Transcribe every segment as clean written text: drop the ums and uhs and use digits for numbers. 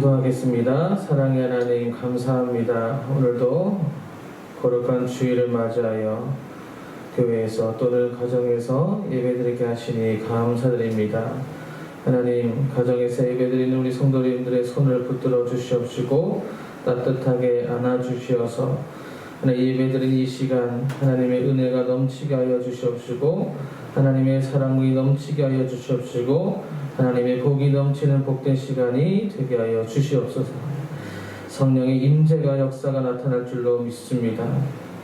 기도하겠습니다. 사랑의 하나님 감사합니다. 오늘도 거룩한 주일을 맞이하여 교회에서 또는 가정에서 예배드리게 하시니 감사드립니다. 하나님, 가정에서 예배드리는 우리 성도님들의 손을 붙들어 주시옵시고 따뜻하게 안아주시어서 하나님 예배드리는 이 시간 하나님의 은혜가 넘치게 하여 주시옵시고 하나님의 사랑이 넘치게 하여 주시옵시고 하나님의 복이 넘치는 복된 시간이 되게 하여 주시옵소서. 성령의 임재가 역사가 나타날 줄로 믿습니다.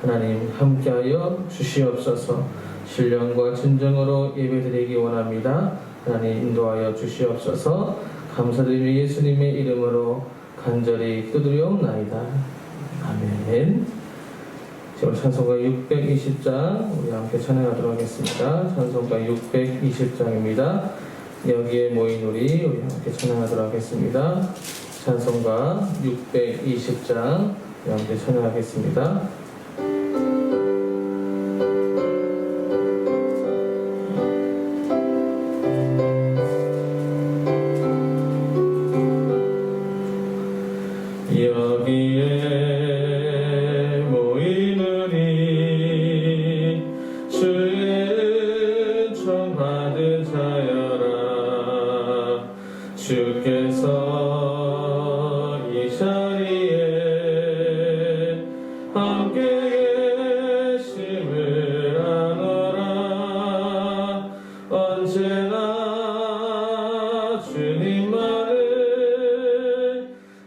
하나님 함께하여 주시옵소서. 신령과 진정으로 예배드리기 원합니다. 하나님 인도하여 주시옵소서. 감사드리며 예수님의 이름으로 간절히 기도드리옵나이다. 아멘. 지금 찬송가 620장 우리 함께 찬양하도록 하겠습니다. 찬송가 620장입니다. 여기에 모인 우리 함께 찬양하도록 하겠습니다. 찬송가 620장 우리 함께 찬양하겠습니다. 여기에 모인 우리 주의 은총 받은 자여라. 주께서 이 자리에 함께 계심을 아노라. 언제나 주님만을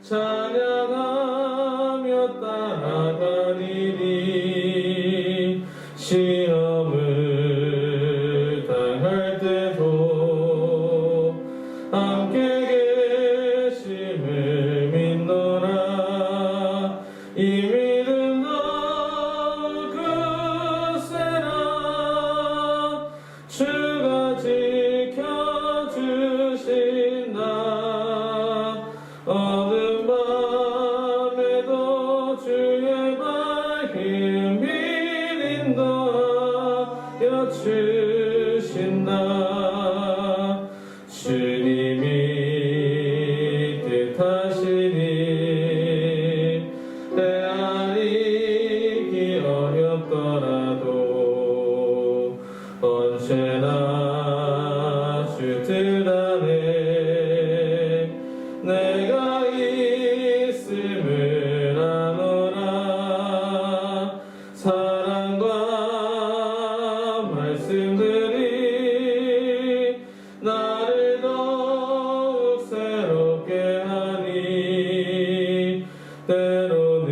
찬양하며 따라가리니 시험을 당할 때도 함께 계심을 믿노라. 이 믿음 더욱 굳세라. 주가 지켜주신다. 어두운 밤에도 주의 밝은 빛 인도하여 주신다. 주님이 뜻하시니 헤아리기 어렵더라도 언제나 주 뜻 안에 내가 있음을 아노라. 사랑과 말씀들이 나를 더욱 새롭게 하니 때로는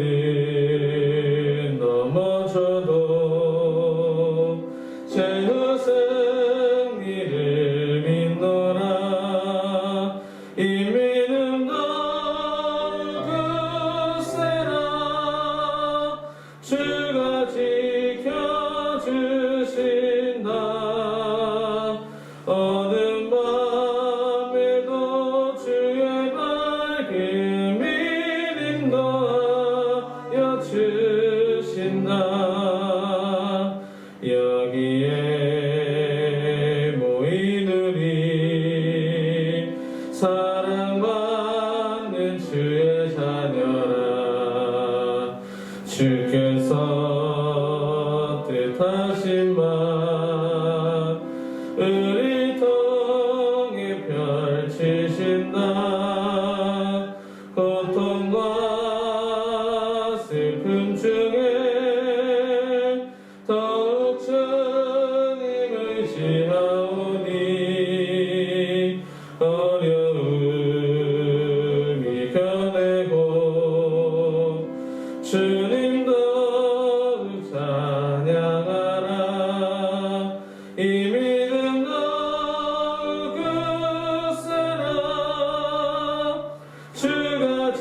넘어져도 최후 승리를 믿노라. 이 믿음 더욱 굳세라. 주가 지켜주신다. 어두운 밤에도 주의 밝은 빛 인도하여 주신다. 여기에 모인 우리 사랑받는 주의 자녀라. 주께서 뜻하신 바 우리 통해 펼치신다. 고통과 슬픔 중에 더욱 주님 의지하오니 어려움이 견내고 주님 더욱 찬양하라. 이 믿음 더욱 굳세라. 주가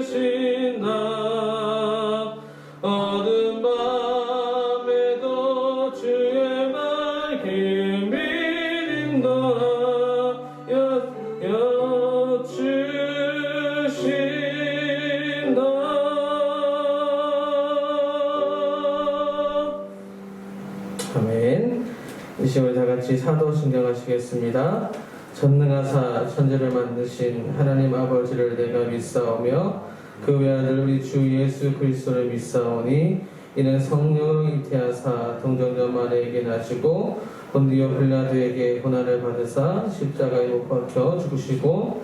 지켜주신다. 어두운 밤에도 주의 밝은 빛 인도하여 주신다. 아멘. 이 시간에 다 같이 사도 신경하시겠습니다. 전능하사 천지를 만드신 하나님 아버지를 내가 믿사오며 그 외아들 우리 주 예수 그리스도를 믿사오니 이는 성령으로 잉태하사 동정녀 마리아에게 나시고 본디오 빌라도에게 고난을 받으사 십자가에 못 박혀 죽으시고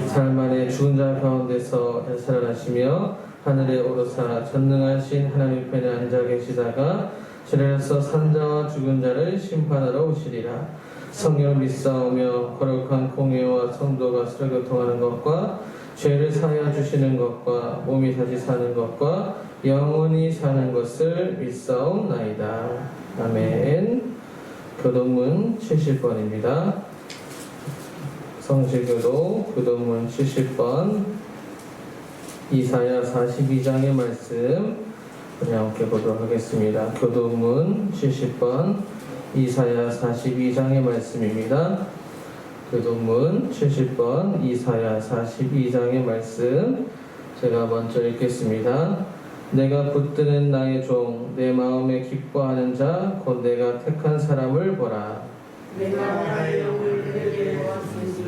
사흘 만에 죽은 자 가운데서 살아나시며 하늘에 오르사 전능하신 하나님 편에 앉아 계시다가 주례로서 산자와 죽은 자를 심판하러 오시리라. 성령을 믿사오며 거룩한 공예와 성도가 서로 교통하는 것과 죄를 사하여 주시는 것과 몸이 다시 사는 것과 영원히 사는 것을 믿사옵나이다. 아멘. 교동문 70번입니다. 성실교도 교동문 70번 이사야 42장의 말씀 우리 함께 보도록 하겠습니다. 교동문 70번 이사야 42장의 말씀입니다. 교동문 70번 이사야 42장의 말씀 제가 먼저 읽겠습니다. 내가 붙드는 나의 종 내 마음에 기뻐하는 자 곧 내가 택한 사람을 보라. 내가 나의 영을 그에게 모았으니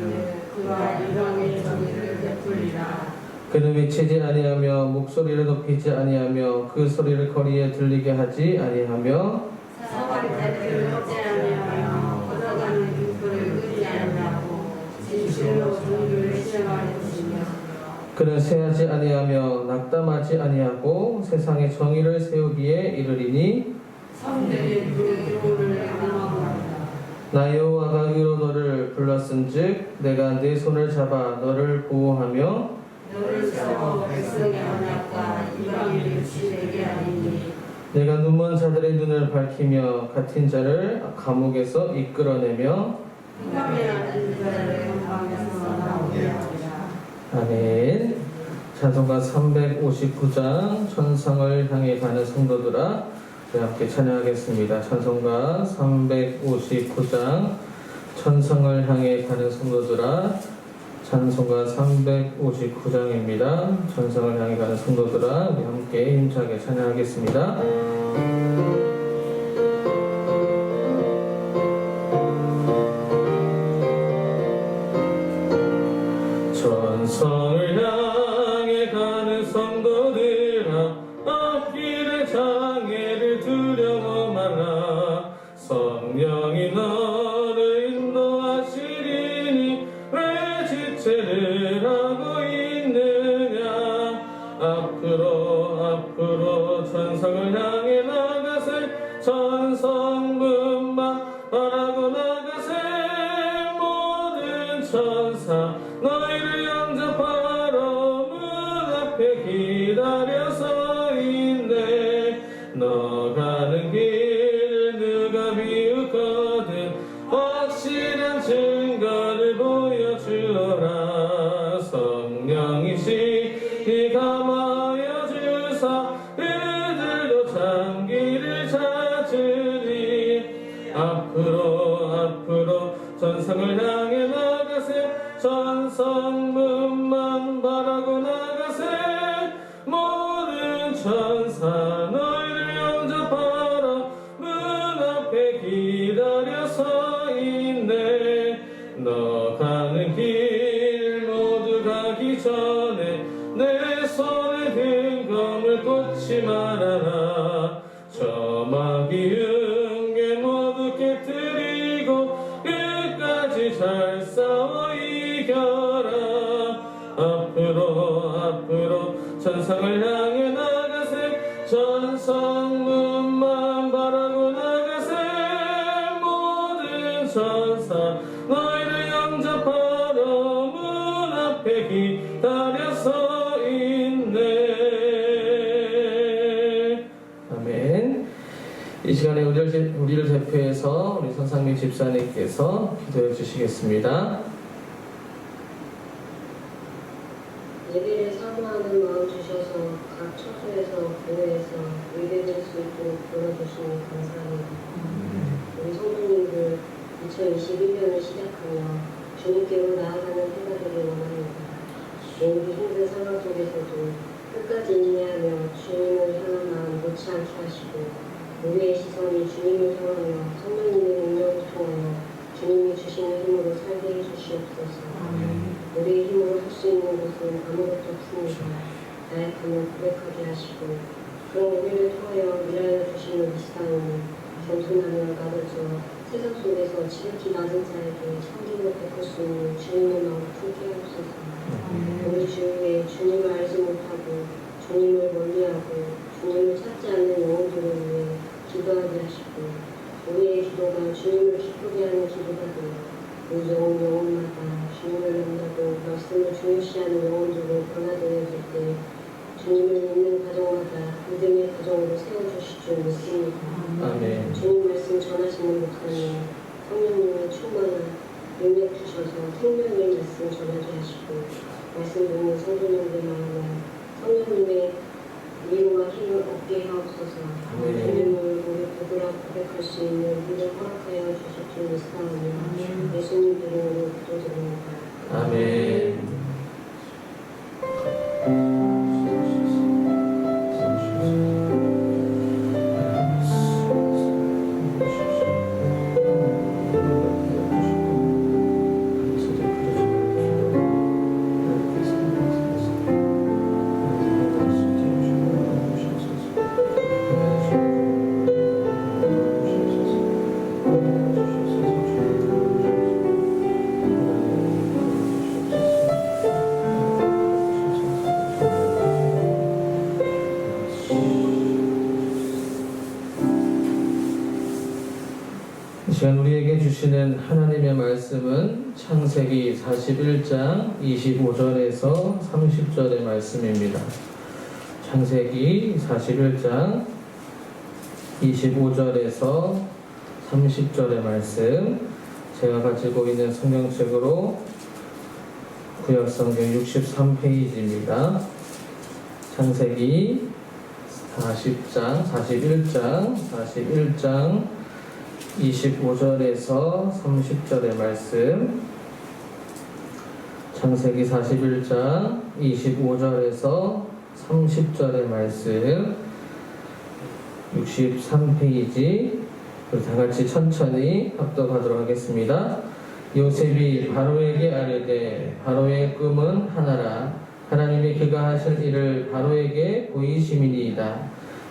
그가 이방의 정의를 베풀리라. 그는 외치지 아니하며 목소리를 높이지 아니하며 그 소리를 거리에 들리게 하지 아니하며 사활자들을 얻지 아니하며 걷어가는 등불을 끄지 아니하고 진실로 종교를 실행할 것이며 그는 세하지 아니하며 낙담하지 아니하고 세상에 정의를 세우기에 이르리니 성들이 그 교훈을 강화하다. 나 여호와가 이로 너를 불렀은즉 내가 네 손을 잡아 너를 보호하며 너를 세워 백성의 언약과 이방의 율치 되게 하리니 내가 눈먼 자들의 눈을 밝히며 갇힌 자를 감옥에서 이끌어내며 흑암에 앉은 자를 건방에서 나오게 하리라. 아멘. 찬송가 359장 천상을 향해 가는 성도들아 우리 함께 찬양하겠습니다. 찬송가 359장 천상을 향해 가는 성도들아 찬송가 359장입니다. 천상을 향해 가는 성도들아 우리 함께 힘차게 찬양하겠습니다. 천상을 향해 가는 성도들아 앞길의 장애를 두려워 말라. 성령이 너를 인도하시리니 왜 지체를 하고 있느냐. 앞으로 천상을 향해 나가세. 천성문만 바라고 나가세. 모든 천사 너희를 영접하러 문 앞에 기다려서 있네. 너 가는 길 누가 비웃거든 확실한 증거를 보여주어라. 성령이시 감하여 주사 그들도 참기를 찾으리. 앞으로 전성을 향해 나가세. 천성문만 바라고 나가세. 모든 천사 너희를 영접하러 문 앞에 기다려서 있네. 너 가는 길 모두 가기 전에 내 손에 든 검을 꽂지 말아라. 저마귀 은괴 모두 깨뜨리고 끝까지 잘 싸워 이겨라. 앞으로 천상을 향해 나가세. 천성문만 바라고 나가세. 모든 천사 너희를 영접하러 문 앞에 기다려서 있네. 아멘. 이 시간에 우리를 대표해서 우리 선상민 집사님께서 기도해 주시겠습니다. 예배를 사모하는 마음 주셔서 각 처소에서 교회에서 예배드릴 수 있도록 불러주시니 감사합니다. 우리 성도님들 2021년을 시작하며 주님께로 나아가는 해가 되길 원합니다. 모두 힘든 상황 속에서도 끝까지 인내하며 주님을 향한 마음 놓지 않게 하시고 우리의 시선이 주님을 향하며 성도님의 능력을 통하여 주님이 주시는 힘으로 살 주시옵소서. 우리의 힘으로 할 수 있는 것은 아무것도 없습니다. 나약함을 고백하게 하시고 그런 우리를 통하여 일하여 주시는 미사오니 겸손함을 가르쳐 세상 속에서 지극히 낮은 자에게 섬김을 베풀 수 있는 주님의 마음 품게 하옵소서. 우리 주위에 주님을 알지 못하고 주님을 멀리하고 주님을 찾지 않는 영혼들을 위해 기도하게 하시고 우리의 기도가 주님을 기쁘게 하는 기도가 되어 무서운 영혼마다 주님을 만나고 말씀을 중요시하는 영혼들로 변화되어질 때 주님을 믿는 가정마다 믿음의 가정으로 세워주실 줄 믿습니다. 아멘. 주님 말씀 전하시는 목사님 성령님의 충만한 능력 주셔서 생명의 말씀 전하게 하시고 말씀 듣는 성도님들 마음에 성령님의 위로와 힘을 얻게 하옵소서. 주님을 우리 누구라 고백할 수 있는 믿음 허락하여 주실 줄 믿사오며 예수님 이름으로 기도드립니다. 아멘. 이 시간 우리에게 주시는 하나님의 말씀은 창세기 41장 25절에서 30절의 말씀입니다. 창세기 41장 25절에서 30절의 말씀, 제가 가지고 있는 성경책으로 구약성경 63페이지입니다. 창세기 41장 25절에서 30절의 말씀, 창세기 41장 25절에서 30절의 말씀, 63페이지, 우리 다같이 천천히 합독하도록 하겠습니다. 요셉이 바로에게 아뢰되 바로의 꿈은 하나라. 하나님이 그가 하실 일을 바로에게 보이심이니이다.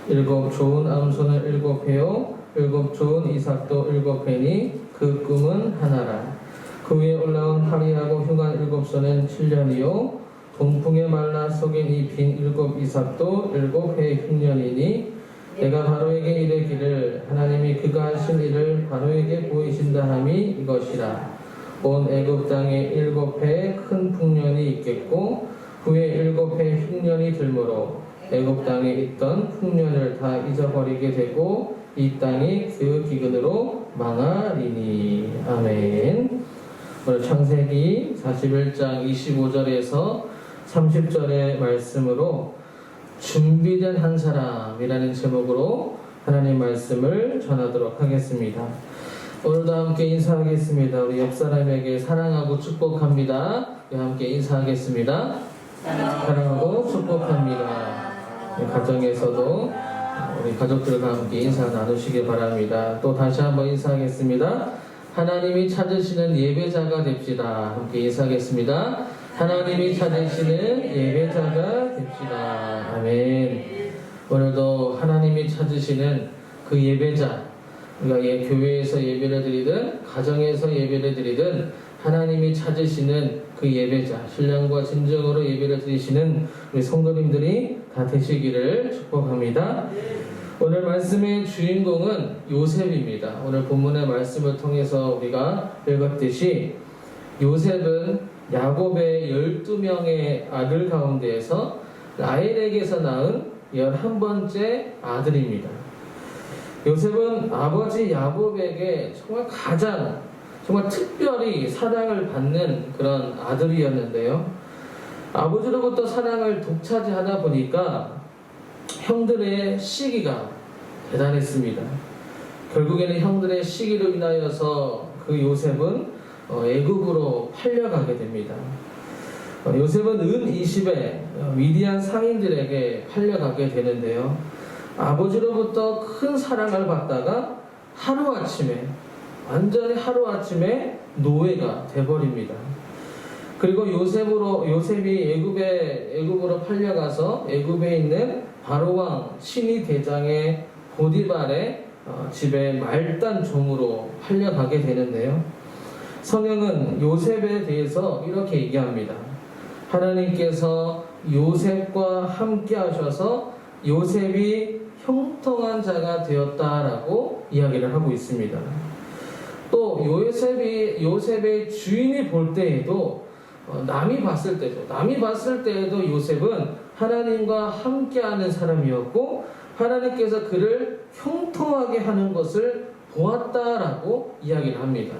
7 좋은 암소는 7회요 7 좋은 이삭도 7회니 그 꿈은 하나라. 그 위에 올라온 파리하고 흉한 7소는 7년이요 동풍에 말라 속에 입힌 7 이삭도 7회 흉년이니 내가 바로에게 이르기를 하나님이 그가 하신 일을 바로에게 보이신다 함이 이것이라. 온 애굽 땅에 7회 큰 풍년이 있겠고 후에 7회 흉년이 들므로 애굽 땅에 있던 풍년을 다 잊어버리게 되고 이 땅이 그 기근으로 망하리니. 아멘. 오늘 창세기 41장 25절에서 30절의 말씀으로 준비된 한 사람이라는 제목으로 하나님 말씀을 전하도록 하겠습니다. 오늘도 함께 인사하겠습니다. 우리 옆 사람에게 사랑하고 축복합니다. 함께 인사하겠습니다. 사랑하고 축복합니다. 가정에서도 우리 가족들과 함께 인사 나누시기 바랍니다. 또 다시 한번 인사하겠습니다. 하나님이 찾으시는 예배자가 됩시다. 함께 인사하겠습니다. 하나님이 찾으시는 예배자가 됩시다. 아멘. 오늘도 하나님이 찾으시는 그 예배자, 우리가 교회에서 예배를 드리든 가정에서 예배를 드리든 하나님이 찾으시는 그 예배자, 신령과 진정으로 예배를 드리시는 우리 성도님들이 다 되시기를 축복합니다. 오늘 말씀의 주인공은 요셉입니다. 오늘 본문의 말씀을 통해서 우리가 읽었듯이 요셉은 야곱의 12명의 아들 가운데에서 라헬에게서 낳은 11번째 아들입니다. 요셉은 아버지 야곱에게 정말 특별히 사랑을 받는 그런 아들이었는데요. 아버지로부터 사랑을 독차지하다 보니까 형들의 시기가 대단했습니다. 결국에는 형들의 시기로 인하여서 그 요셉은 애굽으로 팔려가게 됩니다. 요셉은 은 20에 미디안 상인들에게 팔려가게 되는데요. 아버지로부터 큰 사랑을 받다가 하루아침에 완전히 하루아침에 노예가 돼버립니다. 그리고 요셉이 애굽으로 팔려가서 애굽에 있는 바로왕 신이 대장의 보디발의 집에 말단 종으로 팔려가게 되는데요. 성경은 요셉에 대해서 이렇게 얘기합니다. 하나님께서 요셉과 함께 하셔서 요셉이 형통한 자가 되었다라고 이야기를 하고 있습니다. 또 요셉의 주인이 볼 때에도 남이 봤을 때에도 요셉은 하나님과 함께하는 사람이었고 하나님께서 그를 형통하게 하는 것을 보았다라고 이야기를 합니다.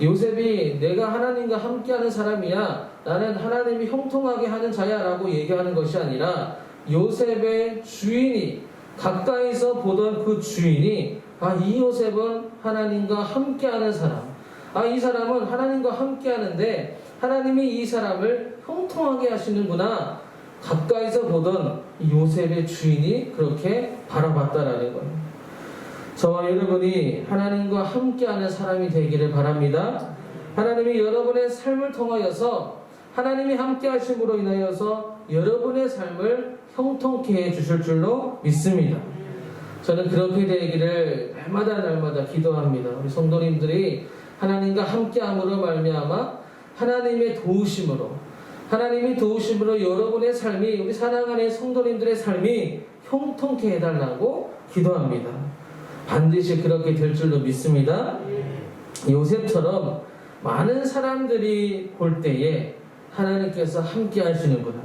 요셉이 내가 하나님과 함께하는 사람이야, 나는 하나님이 형통하게 하는 자야 라고 얘기하는 것이 아니라 요셉의 주인이, 가까이서 보던 그 주인이 이 요셉은 하나님과 함께하는 사람, 이 사람은 하나님과 함께하는데 하나님이 이 사람을 형통하게 하시는구나, 가까이서 보던 요셉의 주인이 그렇게 바라봤다라는 거예요. 저와 여러분이 하나님과 함께하는 사람이 되기를 바랍니다. 하나님이 여러분의 삶을 통하여서 하나님이 함께 하심으로 인하여서 여러분의 삶을 형통케 해 주실 줄로 믿습니다. 저는 그렇게 되기를 날마다 기도합니다. 우리 성도님들이 하나님과 함께함으로 말미암아 하나님이 도우심으로 여러분의 삶이, 우리 사랑하는 성도님들의 삶이 형통케 해달라고 기도합니다. 반드시 그렇게 될 줄로 믿습니다. 요셉처럼 많은 사람들이 볼 때에 하나님께서 함께 하시는구나,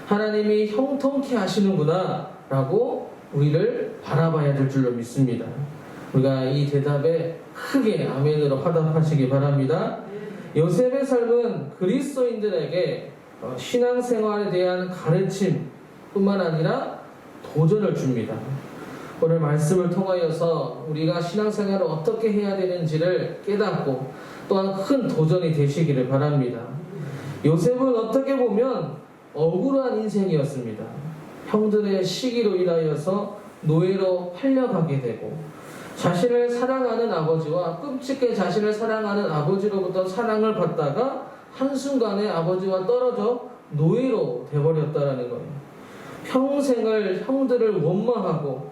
하나님이 형통케 하시는구나 라고 우리를 바라봐야 될 줄로 믿습니다. 우리가 이 대답에 크게 아멘으로 화답하시기 바랍니다. 요셉의 삶은 그리스도인들에게 신앙생활에 대한 가르침 뿐만 아니라 도전을 줍니다. 오늘 말씀을 통하여서 우리가 신앙생활을 어떻게 해야 되는지를 깨닫고 또한 큰 도전이 되시기를 바랍니다. 요셉은 어떻게 보면 억울한 인생이었습니다. 형들의 시기로 인하여서 노예로 팔려가게 되고 자신을 사랑하는 아버지와 끔찍하게 자신을 사랑하는 아버지로부터 사랑을 받다가 한순간에 아버지와 떨어져 노예로 되어버렸다는 거예요. 평생을 형들을 원망하고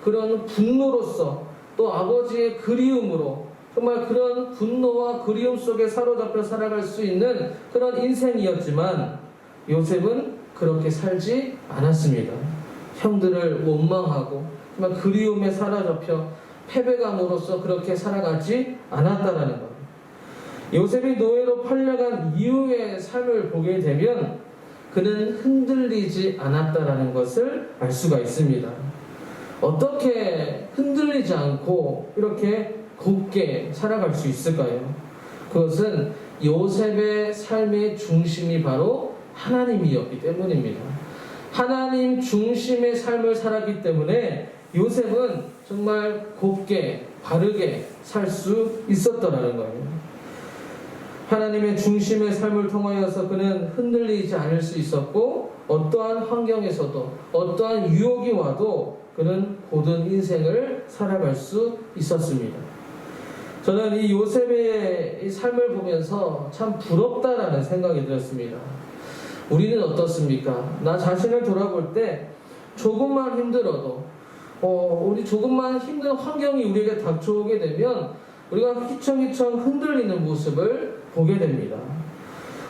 그런 분노로서 또 아버지의 그리움으로 정말 그런 분노와 그리움 속에 사로잡혀 살아갈 수 있는 그런 인생이었지만 요셉은 그렇게 살지 않았습니다. 형들을 원망하고 정말 그리움에 사로잡혀 패배감으로써 그렇게 살아가지 않았다라는 거예요. 요셉이 노예로 팔려간 이후의 삶을 보게 되면 그는 흔들리지 않았다라는 것을 알 수가 있습니다. 어떻게 흔들리지 않고 이렇게 굳게 살아갈 수 있을까요? 그것은 요셉의 삶의 중심이 바로 하나님이었기 때문입니다. 하나님 중심의 삶을 살았기 때문에 요셉은 정말 곱게 바르게 살 수 있었더라는 거예요. 하나님의 중심의 삶을 통하여서 그는 흔들리지 않을 수 있었고 어떠한 환경에서도 어떠한 유혹이 와도 그는 고든 인생을 살아갈 수 있었습니다. 저는 이 요셉의 이 삶을 보면서 참 부럽다라는 생각이 들었습니다. 우리는 어떻습니까? 나 자신을 돌아볼 때 조금만 힘들어도 우리 조금만 힘든 환경이 우리에게 닥쳐오게 되면 우리가 휘청휘청 흔들리는 모습을 보게 됩니다.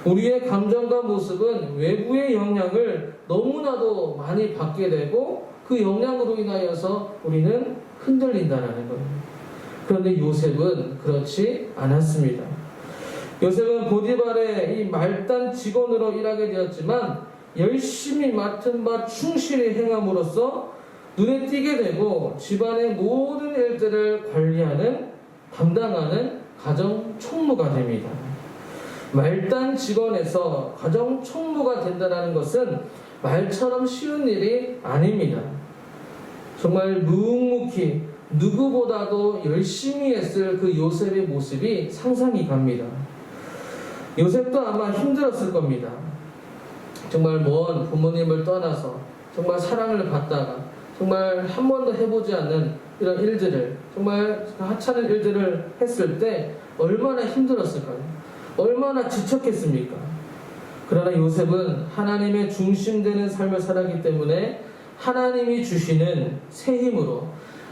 우리의 감정과 모습은 외부의 영향을 너무나도 많이 받게 되고 그 영향으로 인하여서 우리는 흔들린다는 거예요. 그런데 요셉은 그렇지 않았습니다. 요셉은 보디발의 이 말단 직원으로 일하게 되었지만 열심히 맡은 바 충실히 행함으로써 눈에 띄게 되고 집안의 모든 일들을 관리하는, 담당하는 가정 총무가 됩니다. 말단 직원에서 가정 총무가 된다는 것은 말처럼 쉬운 일이 아닙니다. 정말 묵묵히 누구보다도 열심히 했을 그 요셉의 모습이 상상이 갑니다. 요셉도 아마 힘들었을 겁니다. 정말 먼 부모님을 떠나서 정말 사랑을 받다가 정말 한 번도 해보지 않는 이런 일들을, 정말 하찮은 일들을 했을 때 얼마나 힘들었을까요? 얼마나 지쳤겠습니까? 그러나 요셉은 하나님의 중심되는 삶을 살았기 때문에 하나님이 주시는 새 힘으로,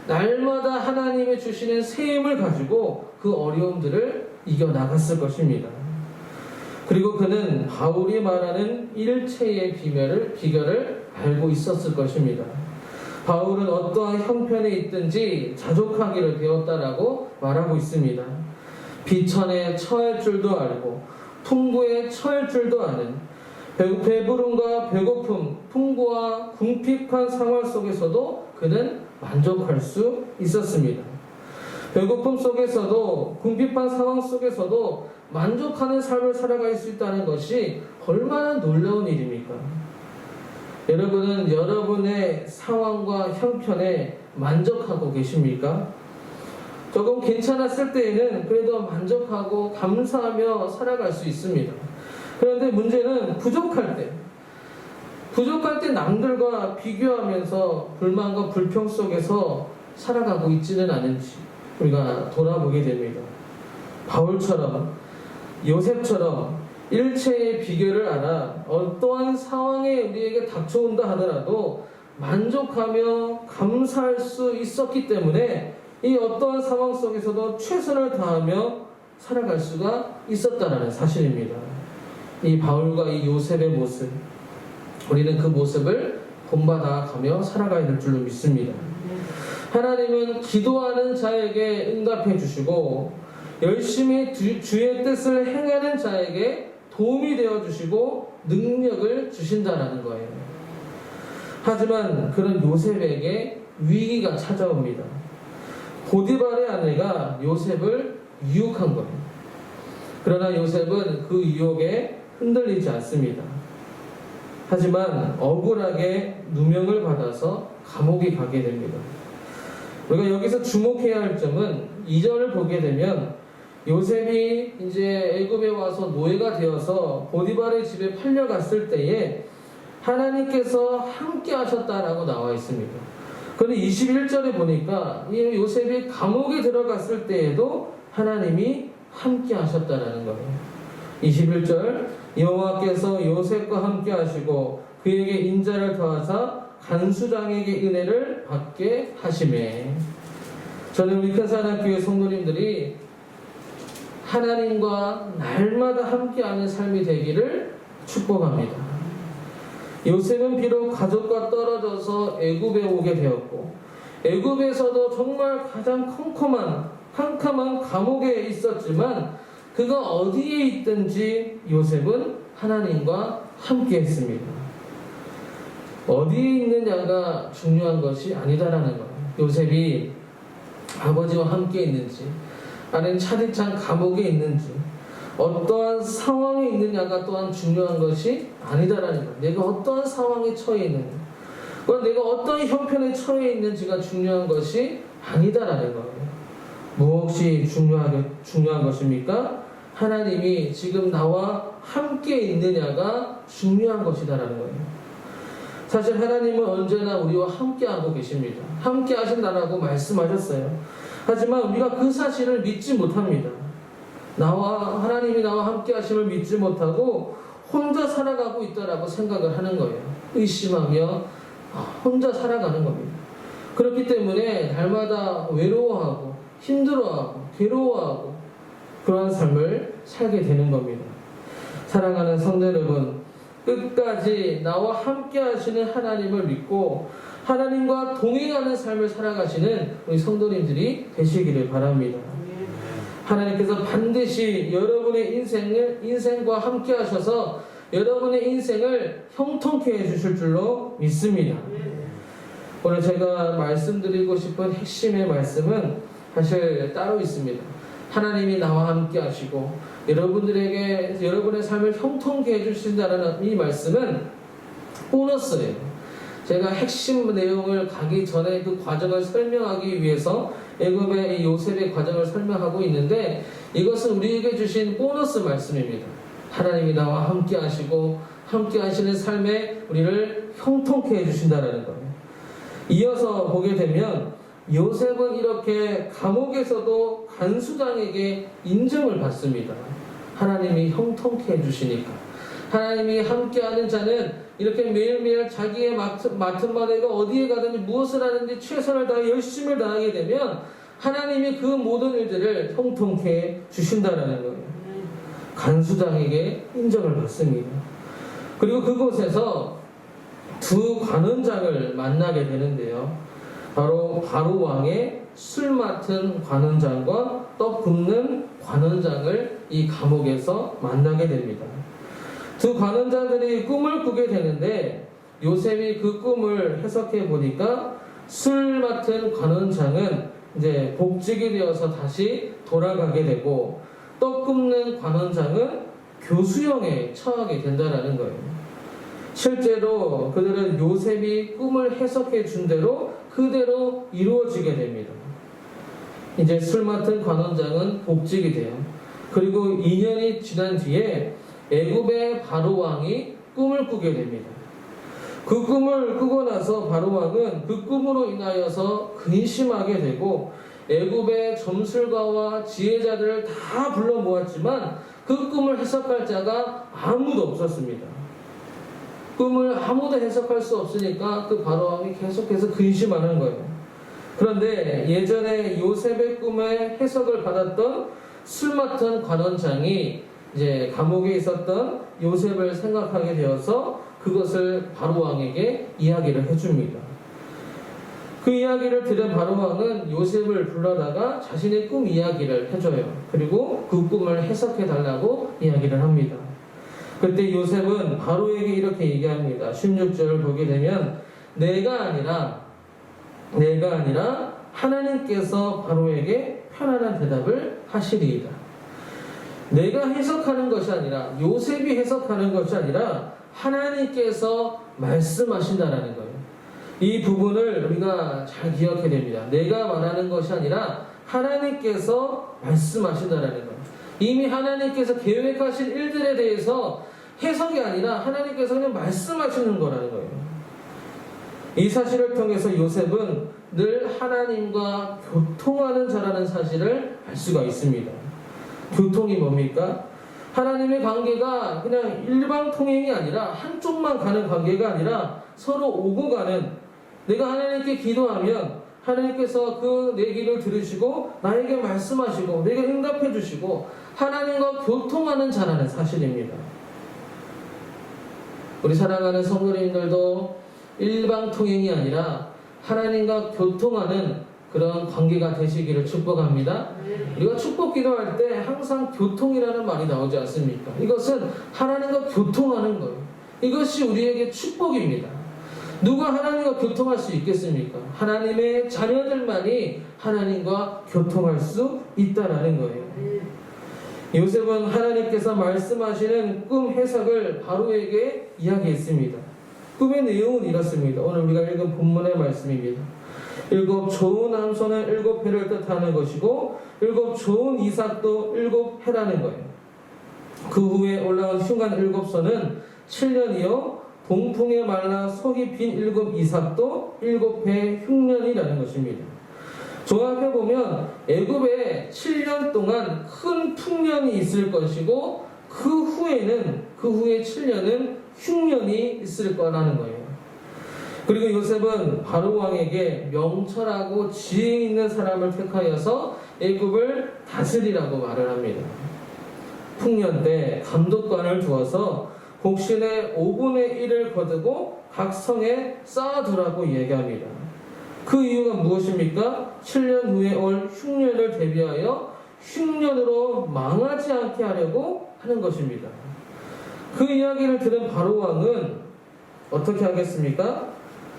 날마다 하나님이 주시는 새 힘을 가지고 그 어려움들을 이겨나갔을 것입니다. 그리고 그는 바울이 말하는 일체의 비결을 알고 있었을 것입니다. 바울은 어떠한 형편에 있든지 자족하기를 배웠다라고 말하고 있습니다. 비천에 처할 줄도 알고 풍부에 처할 줄도 아는, 배부름과 배고픔, 풍부와 궁핍한 상황 속에서도 그는 만족할 수 있었습니다. 배고픔 속에서도, 궁핍한 상황 속에서도 만족하는 삶을 살아갈 수 있다는 것이 얼마나 놀라운 일입니까? 여러분은 여러분의 상황과 형편에 만족하고 계십니까? 조금 괜찮았을 때에는 그래도 만족하고 감사하며 살아갈 수 있습니다. 그런데 문제는 부족할 때 남들과 비교하면서 불만과 불평 속에서 살아가고 있지는 않은지 우리가 돌아보게 됩니다. 바울처럼, 요셉처럼 일체의 비결을 알아 어떠한 상황에 우리에게 닥쳐온다 하더라도 만족하며 감사할 수 있었기 때문에 이 어떠한 상황 속에서도 최선을 다하며 살아갈 수가 있었다는 사실입니다. 이 바울과 이 요셉의 모습, 우리는 그 모습을 본받아 가며 살아가야 될 줄로 믿습니다. 하나님은 기도하는 자에게 응답해 주시고 열심히 주의 뜻을 행하는 자에게 도움이 되어 주시고 능력을 주신다라는 거예요. 하지만 그런 요셉에게 위기가 찾아옵니다. 보디발의 아내가 요셉을 유혹한 거예요. 그러나 요셉은 그 유혹에 흔들리지 않습니다. 하지만 억울하게 누명을 받아서 감옥에 가게 됩니다. 우리가 여기서 주목해야 할 점은 2절을 보게 되면 요셉이 이제 애굽에 와서 노예가 되어서 보디발의 집에 팔려갔을 때에 하나님께서 함께 하셨다라고 나와 있습니다. 그런데 21절에 보니까 이 요셉이 감옥에 들어갔을 때에도 하나님이 함께 하셨다라는 거예요. 21절, 여호와께서 요셉과 함께 하시고 그에게 인자를 더하사 간수장에게 은혜를 받게 하시매. 저는 우리 큰사랑교회 성도님들이 하나님과 날마다 함께하는 삶이 되기를 축복합니다. 요셉은 비록 가족과 떨어져서 애굽에 오게 되었고 애굽에서도 정말 가장 캄캄한 감옥에 있었지만 그가 어디에 있든지 요셉은 하나님과 함께 했습니다. 어디에 있느냐가 중요한 것이 아니다라는 거예요. 요셉이 아버지와 함께 있는지 아니면 차디찬 감옥에 있는지 어떠한 상황에 있느냐가 또한 중요한 것이 아니다라는 거예요. 내가 어떠한 상황에 처해 있는지, 내가 어떠한 형편에 처해 있는지가 중요한 것이 아니다라는 거예요. 무엇이 중요한 것입니까? 하나님이 지금 나와 함께 있느냐가 중요한 것이다라는 거예요. 사실 하나님은 언제나 우리와 함께하고 계십니다. 함께 하신다라고 말씀하셨어요. 하지만 우리가 그 사실을 믿지 못합니다. 하나님이 나와 함께 하심을 믿지 못하고 혼자 살아가고 있다라고 생각을 하는 거예요. 의심하며 혼자 살아가는 겁니다. 그렇기 때문에 날마다 외로워하고 힘들어하고 괴로워하고 그러한 삶을 살게 되는 겁니다. 사랑하는 성도 여러분, 끝까지 나와 함께 하시는 하나님을 믿고 하나님과 동행하는 삶을 살아가시는 우리 성도님들이 되시기를 바랍니다. 하나님께서 반드시 여러분의 인생과 함께 하셔서 여러분의 인생을 형통케 해주실 줄로 믿습니다. 오늘 제가 말씀드리고 싶은 핵심의 말씀은 사실 따로 있습니다. 하나님이 나와 함께 하시고 여러분들에게 여러분의 삶을 형통케 해주신다는 이 말씀은 보너스예요. 제가 핵심 내용을 가기 전에 그 과정을 설명하기 위해서 애굽의 요셉의 과정을 설명하고 있는데 이것은 우리에게 주신 보너스 말씀입니다. 하나님이 나와 함께 하시고 함께 하시는 삶에 우리를 형통케 해주신다는 거예요. 이어서 보게 되면 요셉은 이렇게 감옥에서도 간수장에게 인정을 받습니다. 하나님이 형통케 해주시니까. 하나님이 함께하는 자는 이렇게 매일매일 자기의 맡은 바대가 어디에 가든지 무엇을 하든지 최선을 다해 열심을 다하게 되면 하나님이 그 모든 일들을 형통케 주신다라는 거예요. 간수장에게 인정을 받습니다. 그리고 그곳에서 두 관원장을 만나게 되는데요. 바로 왕의 술 맡은 관원장과 떡 굽는 관원장을 이 감옥에서 만나게 됩니다. 두 관원장들이 꿈을 꾸게 되는데 요셉이 그 꿈을 해석해 보니까 술 맡은 관원장은 이제 복직이 되어서 다시 돌아가게 되고 떡 굽는 관원장은 교수형에 처하게 된다는 거예요. 실제로 그들은 요셉이 꿈을 해석해 준 대로 그대로 이루어지게 됩니다. 이제 술 맡은 관원장은 복직이 돼요. 그리고 2년이 지난 뒤에 애굽의 바로 왕이 꿈을 꾸게 됩니다. 그 꿈을 꾸고 나서 바로 왕은 그 꿈으로 인하여서 근심하게 되고 애굽의 점술가와 지혜자들을 다 불러 모았지만 그 꿈을 해석할 자가 아무도 없었습니다. 꿈을 아무도 해석할 수 없으니까 그 바로 왕이 계속해서 근심하는 거예요. 그런데 예전에 요셉의 꿈의 해석을 받았던 술 맡은 관원장이 이제 감옥에 있었던 요셉을 생각하게 되어서 그것을 바로 왕에게 이야기를 해줍니다. 그 이야기를 들은 바로 왕은 요셉을 불러다가 자신의 꿈 이야기를 해줘요. 그리고 그 꿈을 해석해 달라고 이야기를 합니다. 그때 요셉은 바로에게 이렇게 얘기합니다. 16절을 보게 되면 내가 아니라 하나님께서 바로에게 편안한 대답을 하시리이다. 내가 해석하는 것이 아니라 요셉이 해석하는 것이 아니라 하나님께서 말씀하신다라는 거예요. 이 부분을 우리가 잘 기억해야 됩니다. 내가 말하는 것이 아니라 하나님께서 말씀하신다라는 거예요. 이미 하나님께서 계획하신 일들에 대해서 해석이 아니라 하나님께서 그냥 말씀하시는 거라는 거예요. 이 사실을 통해서 요셉은 늘 하나님과 교통하는 자라는 사실을 알 수가 있습니다. 교통이 뭡니까? 하나님의 관계가 그냥 일방 통행이 아니라 한쪽만 가는 관계가 아니라 서로 오고 가는, 내가 하나님께 기도하면 하나님께서 그 내 기도를 들으시고 나에게 말씀하시고 내게 응답해 주시고 하나님과 교통하는 자라는 사실입니다. 우리 사랑하는 성도님들도 일방 통행이 아니라 하나님과 교통하는 그런 관계가 되시기를 축복합니다. 우리가 축복 기도할 때 항상 교통이라는 말이 나오지 않습니까? 이것은 하나님과 교통하는 거예요. 이것이 우리에게 축복입니다. 누가 하나님과 교통할 수 있겠습니까? 하나님의 자녀들만이 하나님과 교통할 수 있다라는 거예요. 요셉은 하나님께서 말씀하시는 꿈 해석을 바로에게 이야기했습니다. 꿈의 내용은 이렇습니다. 오늘 우리가 읽은 본문의 말씀입니다. 7 좋은 함소는 7해를 뜻하는 것이고 7 좋은 이삭도 7해라는 거예요. 그 후에 올라온 흉간 7소는 7년이요 동풍에 말라 속이 빈 7 이삭도 7해 흉년이라는 것입니다. 종합해 보면 애굽에 7년 동안 큰 풍년이 있을 것이고 그 후에 7년은 흉년이 있을 거라는 거예요. 그리고 요셉은 바로 왕에게 명철하고 지혜 있는 사람을 택하여서 애굽을 다스리라고 말을 합니다. 풍년 때 감독관을 두어서 곡신의 5분의 1을 거두고 각 성에 쌓아두라고 이야기합니다. 그 이유가 무엇입니까? 7년 후에 올 흉년을 대비하여 흉년으로 망하지 않게 하려고 하는 것입니다. 그 이야기를 들은 바로 왕은 어떻게 하겠습니까?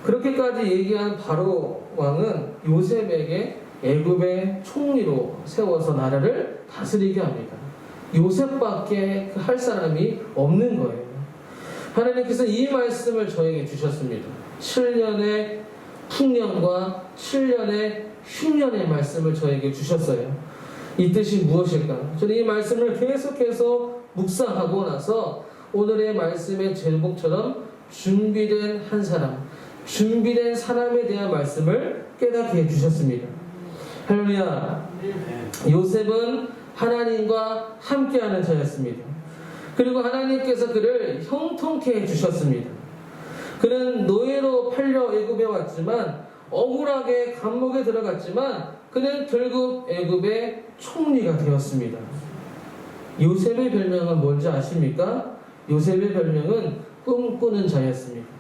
그렇게까지 얘기한 바로 왕은 요셉에게 애굽의 총리로 세워서 나라를 다스리게 합니다. 요셉밖에 할 사람이 없는 거예요. 하나님께서 이 말씀을 저에게 주셨습니다. 7년의 풍년과 7년의 흉년의 말씀을 저에게 주셨어요. 이 뜻이 무엇일까? 저는 이 말씀을 계속해서 묵상하고 나서 오늘의 말씀의 제목처럼 준비된 한 사람, 준비된 사람에 대한 말씀을 깨닫게 해주셨습니다. 할렐루야. 요셉은 하나님과 함께하는 자였습니다. 그리고 하나님께서 그를 형통케 해주셨습니다. 그는 노예로 팔려 애굽에 왔지만 억울하게 감옥에 들어갔지만 그는 결국 애굽의 총리가 되었습니다. 요셉의 별명은 뭔지 아십니까? 요셉의 별명은 꿈꾸는 자였습니다.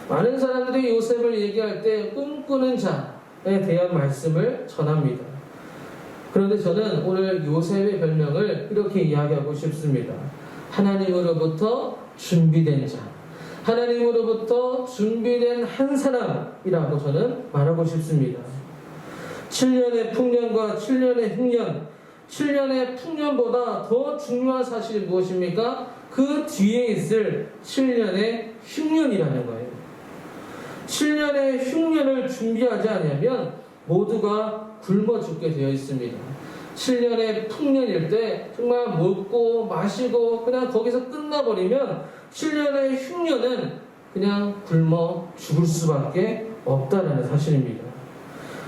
많은 사람들이 요셉을 얘기할 때 꿈꾸는 자에 대한 말씀을 전합니다. 그런데 저는 오늘 요셉의 별명을 이렇게 이야기하고 싶습니다. 하나님으로부터 준비된 자, 하나님으로부터 준비된 한 사람이라고 저는 말하고 싶습니다. 7년의 풍년과 7년의 흉년, 7년의 풍년보다 더 중요한 사실이 무엇입니까? 그 뒤에 있을 7년의 흉년이라는 거예요. 7년의 흉년을 준비하지 않으면 모두가 굶어 죽게 되어 있습니다. 7년의 풍년일 때 정말 먹고 마시고 그냥 거기서 끝나버리면 7년의 흉년은 그냥 굶어 죽을 수밖에 없다는 사실입니다.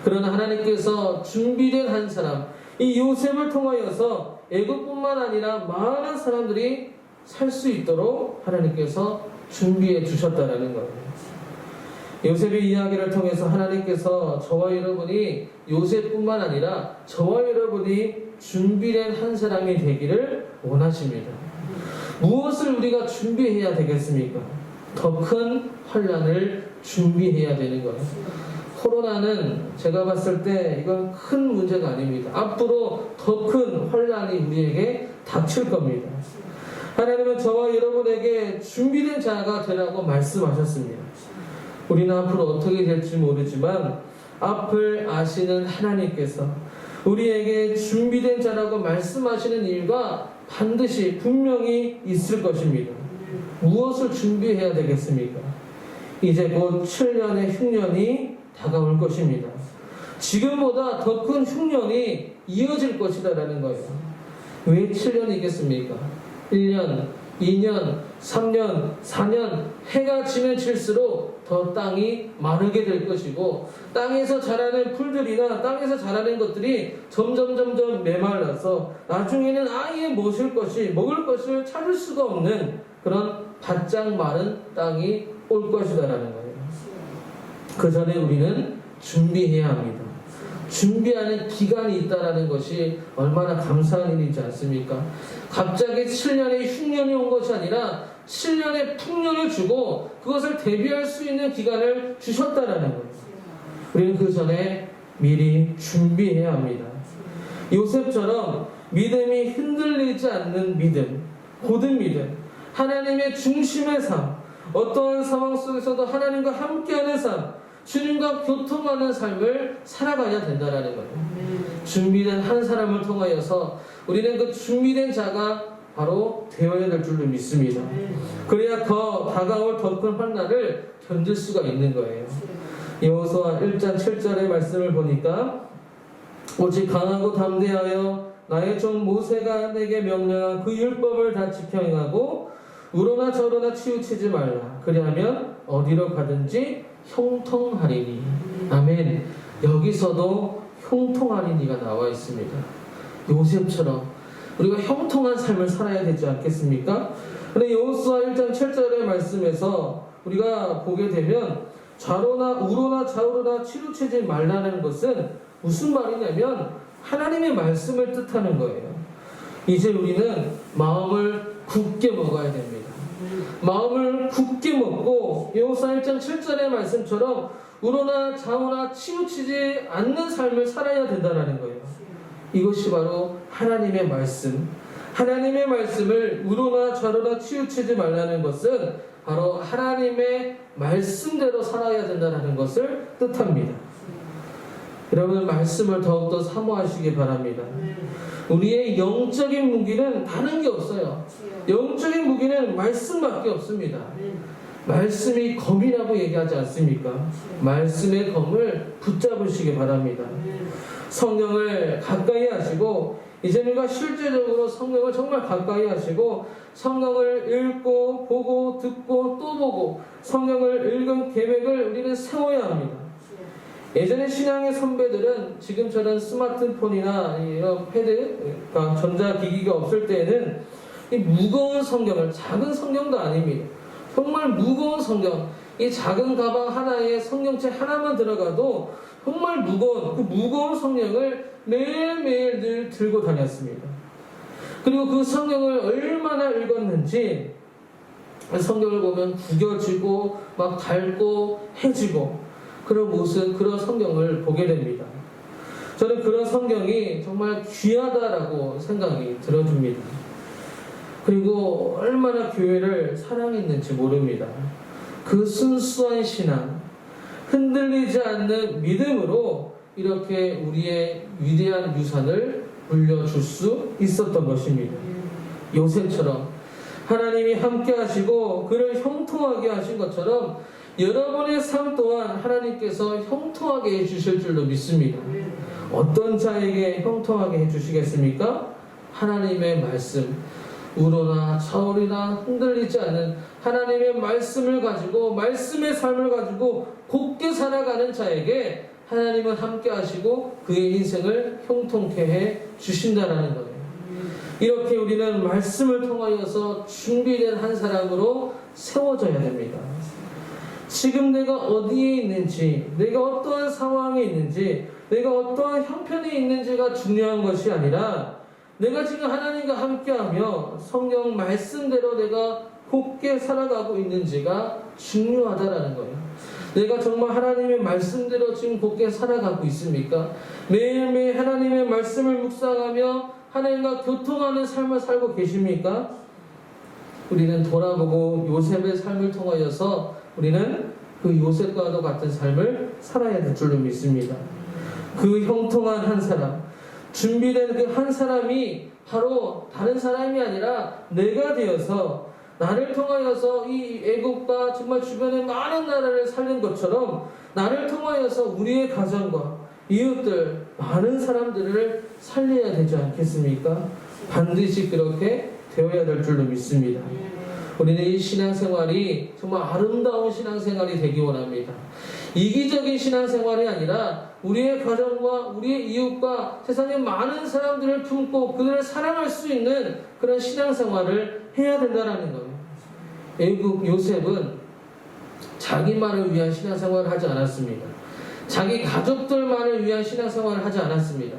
그러나 하나님께서 준비된 한 사람, 이 요셉을 통하여서 애굽뿐만 아니라 많은 사람들이 살 수 있도록 하나님께서 준비해 주셨다는 거예요. 요셉의 이야기를 통해서 하나님께서 저와 여러분이 요셉뿐만 아니라 저와 여러분이 준비된 한 사람이 되기를 원하십니다. 무엇을 우리가 준비해야 되겠습니까? 더 큰 환난을 준비해야 되는 거예요. 코로나는 제가 봤을 때 이건 큰 문제가 아닙니다. 앞으로 더 큰 환난이 우리에게 닥칠 겁니다. 하나님은 저와 여러분에게 준비된 자가 되라고 말씀하셨습니다. 우리는 앞으로 어떻게 될지 모르지만 앞을 아시는 하나님께서 우리에게 준비된 자라고 말씀하시는 일과 반드시 분명히 있을 것입니다. 무엇을 준비해야 되겠습니까? 이제 곧 7년의 흉년이 다가올 것입니다. 지금보다 더 큰 흉년이 이어질 것이다라는 거예요. 왜 7년이겠습니까? 1년, 2년, 3년, 4년 해가 지면 질수록 더 땅이 마르게 될 것이고 땅에서 자라는 풀들이나 땅에서 자라는 것들이 점점 메말라서 나중에는 아예 먹을 것을 찾을 수가 없는 그런 바짝 마른 땅이 올 것이다라는 거예요. 그 전에 우리는 준비해야 합니다. 준비하는 기간이 있다는 것이 얼마나 감사한 일이지 않습니까? 갑자기 7년의 흉년이 온 것이 아니라 7년의 풍년을 주고 그것을 대비할 수 있는 기간을 주셨다는 거예요. 우리는 그 전에 미리 준비해야 합니다. 요셉처럼 믿음이 흔들리지 않는 믿음, 고든 믿음, 하나님의 중심의 삶, 어떠한 상황 속에서도 하나님과 함께하는 삶, 주님과 교통하는 삶을 살아가야 된다는 거예요. 준비된 한 사람을 통하여서 우리는 그 준비된 자가 바로 되어야 될 줄로 믿습니다. 그래야 더 다가올 더 큰 환난을 견딜 수가 있는 거예요. 여호수아 1장 7절의 말씀을 보니까 오직 강하고 담대하여 나의 종 모세가 내게 명령한 그 율법을 다 지켜 행하고 우로나 저로나 치우치지 말라. 그리하면 어디로 가든지 형통하리니. 아멘. 여기서도 형통하리니가 나와 있습니다. 요셉처럼 우리가 형통한 삶을 살아야 되지 않겠습니까? 근데 여호수아 1장 7절의 말씀에서 우리가 보게 되면 우로나 좌우로나 치우치지 말라는 것은 무슨 말이냐면 하나님의 말씀을 뜻하는 거예요. 이제 우리는 마음을 굳게 먹어야 됩니다. 마음을 굳게 먹고 여호수아 1장 7절의 말씀처럼 우로나 좌우나 치우치지 않는 삶을 살아야 된다는 거예요. 이것이 바로 하나님의 말씀. 하나님의 말씀을 우로나 좌우나 치우치지 말라는 것은 바로 하나님의 말씀대로 살아야 된다는 것을 뜻합니다. 여러분 말씀을 더욱더 사모하시기 바랍니다. 우리의 영적인 무기는 다른 게 없어요. 영적인 무기는 말씀밖에 없습니다. 말씀이 검이라고 얘기하지 않습니까? 말씀의 검을 붙잡으시기 바랍니다. 성령을 가까이 하시고 이제 우리가 실제적으로 성경을 정말 가까이 하시고 성경을 읽고 보고 듣고 또 보고 성경을 읽은 계획을 우리는 세워야 합니다. 예전에 신앙의 선배들은 지금처럼 스마트폰이나 이런 패드, 그러니까 전자기기가 없을 때에는 이 무거운 성경을, 작은 성경도 아닙니다. 정말 무거운 성경, 이 작은 가방 하나에 성경책 하나만 들어가도 정말 무거운, 그 무거운 성경을 매일매일 늘 들고 다녔습니다. 그리고 그 성경을 얼마나 읽었는지 성경을 보면 구겨지고 막 닳고 해지고 그런 모습, 그런 성경을 보게 됩니다. 저는 그런 성경이 정말 귀하다라고 생각이 들어줍니다. 그리고 얼마나 교회를 사랑했는지 모릅니다. 그 순수한 신앙, 흔들리지 않는 믿음으로 이렇게 우리의 위대한 유산을 물려줄 수 있었던 것입니다. 요셉처럼 하나님이 함께 하시고 그를 형통하게 하신 것처럼 여러분의 삶 또한 하나님께서 형통하게 해주실 줄로 믿습니다. 어떤 자에게 형통하게 해주시겠습니까? 하나님의 말씀, 우러나 좌우리나 흔들리지 않는 하나님의 말씀을 가지고 말씀의 삶을 가지고 곧게 살아가는 자에게 하나님은 함께 하시고 그의 인생을 형통케 해 주신다라는 거예요. 이렇게 우리는 말씀을 통하여서 준비된 한 사람으로 세워져야 됩니다. 지금 내가 어디에 있는지, 내가 어떠한 상황에 있는지, 내가 어떠한 형편에 있는지가 중요한 것이 아니라 내가 지금 하나님과 함께하며 성경 말씀대로 내가 곧게 살아가고 있는지가 중요하다라는 거예요. 내가 정말 하나님의 말씀대로 지금 곧게 살아가고 있습니까? 매일매일 하나님의 말씀을 묵상하며 하나님과 교통하는 삶을 살고 계십니까? 우리는 돌아보고 요셉의 삶을 통하여서 우리는 그 요셉과도 같은 삶을 살아야 될 줄로 믿습니다. 그 형통한 한 사람, 준비된 그 한 사람이 바로 다른 사람이 아니라 내가 되어서 나를 통하여서 이 애국과 정말 주변의 많은 나라를 살린 것처럼 나를 통하여서 우리의 가정과 이웃들, 많은 사람들을 살려야 되지 않겠습니까? 반드시 그렇게 되어야 될 줄로 믿습니다. 우리는 이 신앙생활이 정말 아름다운 신앙생활이 되기 원합니다. 이기적인 신앙생활이 아니라 우리의 가정과 우리의 이웃과 세상의 많은 사람들을 품고 그들을 사랑할 수 있는 그런 신앙생활을 해야 된다는 거예요. 애국 요셉은 자기만을 위한 신앙생활을 하지 않았습니다. 자기 가족들만을 위한 신앙생활을 하지 않았습니다.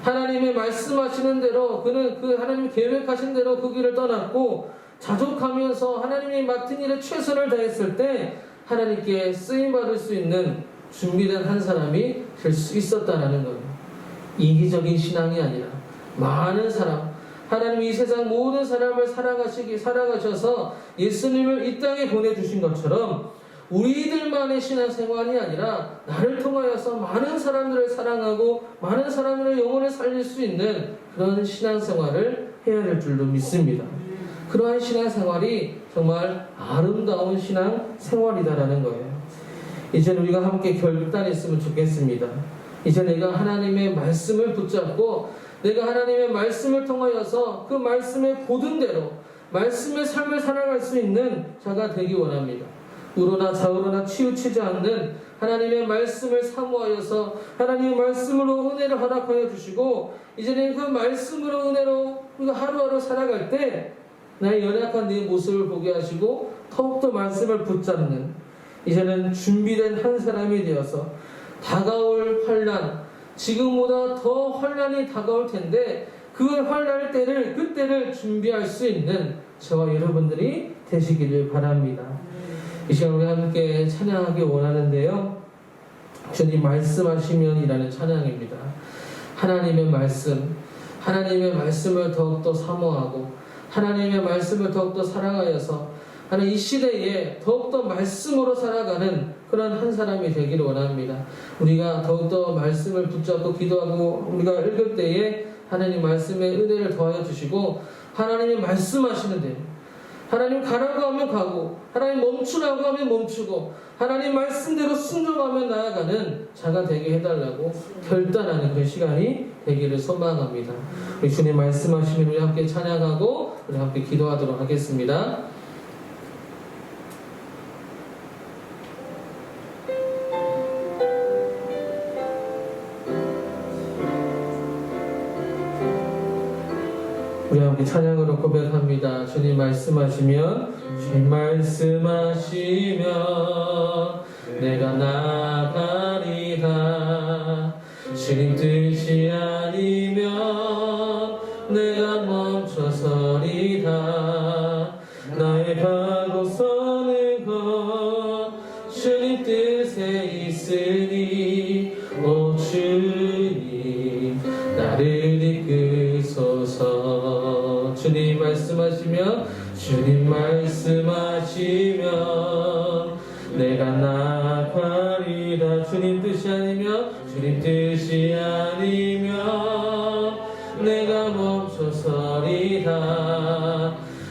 하나님의 말씀하시는 대로 그는 그 하나님 계획하신 대로 그 길을 떠났고 자족하면서 하나님이 맡은 일에 최선을 다했을 때 하나님께 쓰임받을 수 있는 준비된 한 사람이 될 수 있었다는 거예요. 이기적인 신앙이 아니라 많은 사람, 하나님이 이 세상 모든 사람을 사랑하셔서 예수님을 이 땅에 보내주신 것처럼 우리들만의 신앙생활이 아니라 나를 통하여서 많은 사람들을 사랑하고 많은 사람들의 영혼을 살릴 수 있는 그런 신앙생활을 해야 될 줄로 믿습니다. 그러한 신앙생활이 정말 아름다운 신앙생활이다라는 거예요. 이제 우리가 함께 결단했으면 좋겠습니다. 이제 내가 하나님의 말씀을 붙잡고 내가 하나님의 말씀을 통하여서 그 말씀에 보든 대로 말씀의 삶을 살아갈 수 있는 자가 되기 원합니다. 우러나 좌우로나 치우치지 않는 하나님의 말씀을 사모하여서 하나님의 말씀으로 은혜를 허락하여 주시고 이제는 그 말씀으로 은혜로 우리가 하루하루 살아갈 때 나의 연약한 네 모습을 보게 하시고 더욱더 말씀을 붙잡는 이제는 준비된 한 사람이 되어서 다가올 환난, 지금보다 더 환난이 다가올 텐데 그 환난 때를 그때를 준비할 수 있는 저와 여러분들이 되시기를 바랍니다. 이 시간 우리 함께 찬양하기 원하는데요. 주님 말씀하시면이라는 찬양입니다. 하나님의 말씀, 하나님의 말씀을 더욱더 사모하고 하나님의 말씀을 더욱더 사랑하여서 하나님 이 시대에 더욱더 말씀으로 살아가는 그런 한 사람이 되기를 원합니다. 우리가 더욱더 말씀을 붙잡고 기도하고 우리가 읽을 때에 하나님 말씀의 은혜를 더하여 주시고 하나님이 말씀하시는 대로 하나님 가라고 하면 가고, 하나님 멈추라고 하면 멈추고, 하나님 말씀대로 순종하며 나아가는 자가 되게 해달라고 결단하는 그 시간이 되기를 소망합니다. 우리 주님 말씀하시면 우리 함께 찬양하고 우리 함께 기도하도록 하겠습니다. 우리 함께 찬양으로 고백합니다. 주님 말씀하시면, 주님 말씀하시면 내가 나가리다. 주님 뜻이 아니면 내가 멈춰서리다. 나의 가고 서는 것 주님 뜻에 있으니 오 주님 나를 이끄소서. 주님 말씀하시면, 주님 말씀하시면 내가 나가리다. 주님 뜻이 아니면, 주님 뜻이 아니면 내가 멈춰서리다.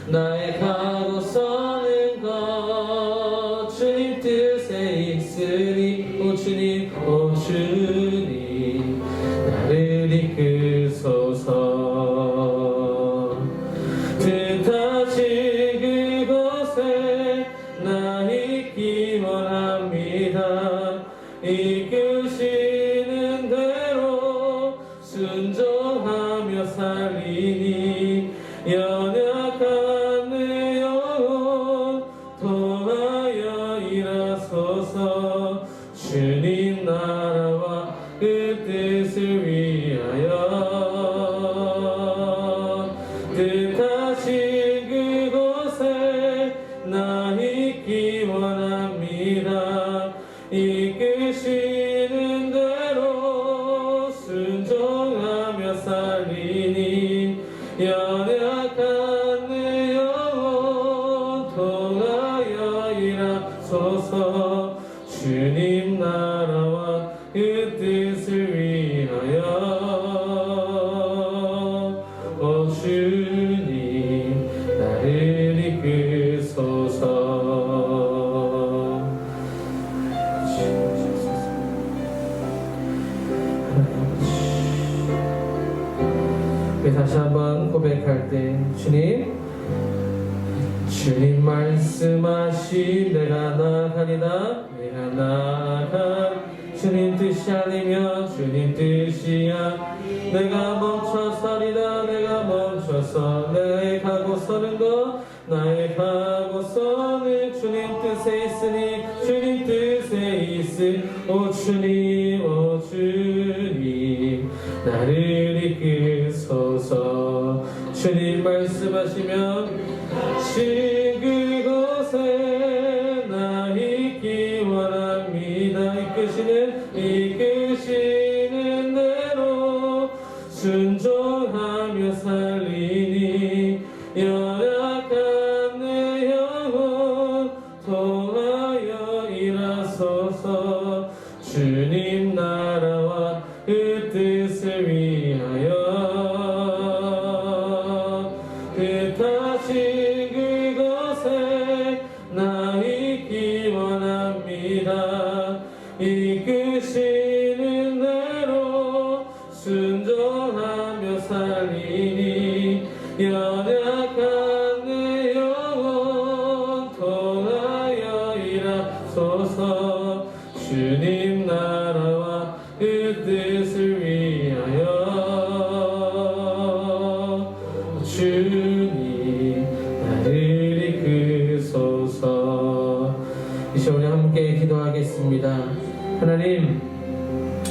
나의 가고 서는 것 주님 뜻에 있으니 오 주님 오 주님 나를 이끄소서. 뜻하신 그곳에 나 있기 원합니다. 이끄시는 대로 순종하며 살리니 연약한 내 영혼 통하여 일하소서. 주님 나라와 그 뜻을 위하여 뜻하신 그곳에 나 있기 원합니다. 이끄시는 대로 순종하며 살리니 연약한 내 영혼 통하여 일하소서. 주님 나라와 그 뜻을 위하여 오 주님 나를 이끄소서. 우리 다시 한번 고백할 때, 주님 말씀하신 내가 나가리다. 내가 나가. 주님 뜻이 아니면 주님 뜻이야. 내가 멈춰서리다. 내가 멈춰서 나의 가고 서는 것 나의 가고 서는 주님 뜻에 있으니 주님 뜻에 있으니 오 주님 나를 이끄소서. 주님 말씀하시면 신 그곳에 나 있기 원합니다. 이끄시는 대로 순종하며 살리니 연약한 내 영혼 통하여 일하소서. 주님 나라와 그 뜻을 위하여 뜻하신 그곳에 나 있기 원합니다. 이끄시는 대로 순종하며 살리니 연약한 내 영혼 통하여 일하소서. 주님 나라와 그 뜻을 위하여 주님 나를 이끄소서. 이제 우리 함께 기도하겠습니다. 하나님,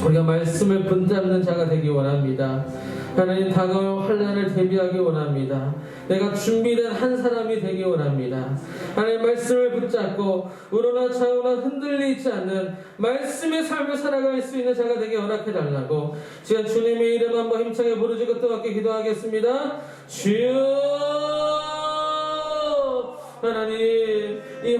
우리가 말씀을 붙잡는 자가 되기 원합니다. 하나님, 다가올 환난을 대비하기 원합니다. 내가 준비된 한 사람이 되기 원합니다. 하나님, 말씀을 붙잡고 우러나 좌우나 흔들리지 않는 말씀의 삶을 살아갈 수 있는 자가 되게 허락해달라고 지금 주님의 이름 한번 힘차게 부르짖고 또 함께 기도하겠습니다. 주여. 하나님, 이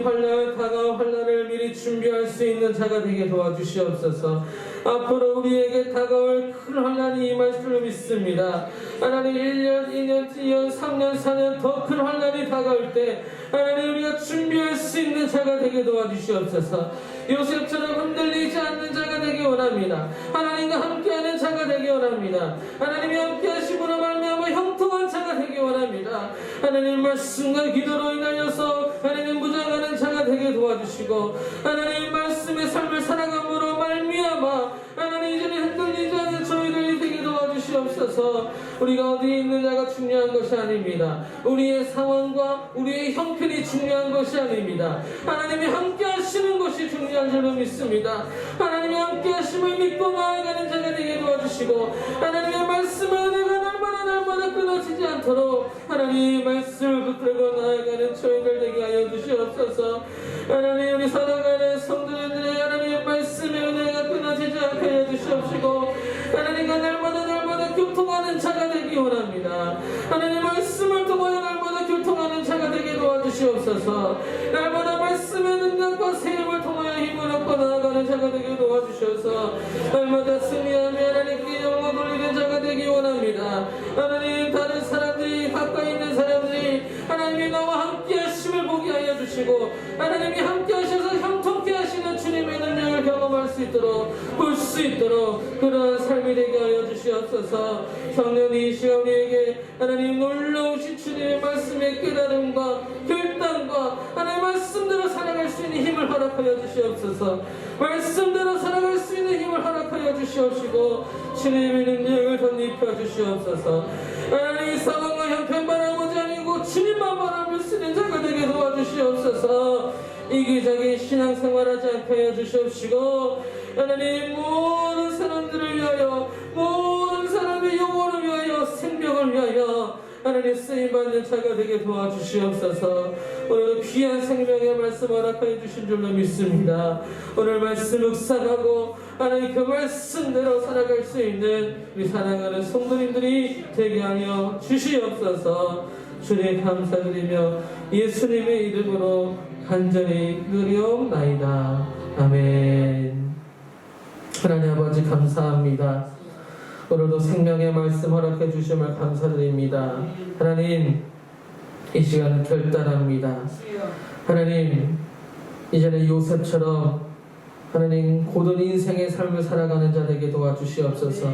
다가올 환난을 미리 준비할 수 있는 자가 되게 도와주시옵소서. 앞으로 우리에게 다가올 큰 환난이 임할 줄로 믿습니다. 하나님 1년, 2년, 2년, 3년, 4년 더 큰 환난이 다가올 때 하나님 우리가 준비할 수 있는 자가 되게 도와주시옵소서. 요셉처럼 흔들리지 않는 자가 되기 원합니다. 하나님과 함께하는 자가 되기 원합니다. 하나님이 함께하심으로 말미암아 형통한 자가 되기 원합니다. 하나님 말씀과 기도로 인하여서 하나님 무장하는 자가 되게 도와주시고 하나님 말씀의 삶을 살아감으로 말미암아 하나님 이전에 흔들리지 않는 저희들이 되게 도와주시옵소서. 우리가 어디에 있느냐가 중요한 것이 아닙니다. 우리의 상황과 우리의 형편이 중요한 것이 아닙니다. 하나님이 함께 하시는 것이 중요한 줄로 믿습니다. 하나님이 함께 하심을 믿고 나아가는 자가 되게 도와주시고 하나님의 말씀을 은혜가 날마다 끊어지지 않도록 하나님의 말씀을 붙들고 나아가는 저희들 되게 하여 주시옵소서. 하나님 우리 살아가는 성도들의 하나님의 말씀의 은혜가 끊어지지 않게 하여 주시옵시고 하나님과 날마다 교통하는 자가 되기 원합니다. 하나님 말씀을 통하여 날마다 교통하는 자가 되게 도와주시옵소서. 날마다 말씀의 능력과 세임을 통하여 힘을 얻고 나아가는 자가 되게 도와주셔서 날마다 승리하며 하나님께 영광 돌리는 자가 되기 원합니다. 하나님 다른 사람들이 가까이 있는 사람들이 하나님이 나와 함께 하심을 보게 하여 주시고 하나님이 함께 하셔서 형통케 하시는 주님의 능력을 경험할 수 있도록 볼 수 있도록 그러한 삶이 되게 하여 주시옵소서. 성령이 이 시간 우리에게 하나님 놀라우신 주님의 말씀의 깨달음과 결단과 하나님 말씀대로 살아갈 수 있는 힘을 허락하여 주시옵소서. 말씀대로 살아갈 수 있는 힘을 허락하여 주시옵시고 주님의 능력을 덧입혀 주시옵소서. 하나님 이 상황과 형편 바라보지 아니고 주님만 바라볼 수 있는 자가 되게 도와주시옵소서. 이기적인 신앙생활하지 않게 하여 주시옵시고 하나님 모든 사람들을 위하여 모든 사람의 영혼을 위하여 생명을 위하여 하나님 쓰임받는 자가 되게 도와주시옵소서. 오늘 귀한 생명의 말씀 허락하여 주신 줄로 믿습니다. 오늘 말씀 묵상하고 하나님 그 말씀대로 살아갈 수 있는 우리 사랑하는 성도님들이 되게 하여 주시옵소서. 주님 감사드리며 예수님의 이름으로 간절히 기도리옵나이다. 아멘. 하나님 아버지 감사합니다. 오늘도 생명의 말씀 허락해 주심을 감사드립니다. 하나님 이 시간은 결단합니다. 하나님 이전에 요셉처럼 하나님 고든 인생의 삶을 살아가는 자에게 도와주시옵소서.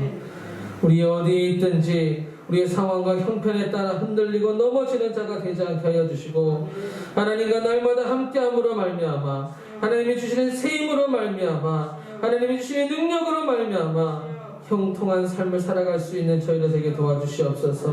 우리 어디에 있든지 우리의 상황과 형편에 따라 흔들리고 넘어지는 자가 되지 않게 하여 주시고 하나님과 날마다 함께함으로 말미암아 하나님이 주시는 세임으로 말미암아 하나님이 주시는 능력으로 말미암아 형통한 삶을 살아갈 수 있는 저희들 되게 도와주시옵소서.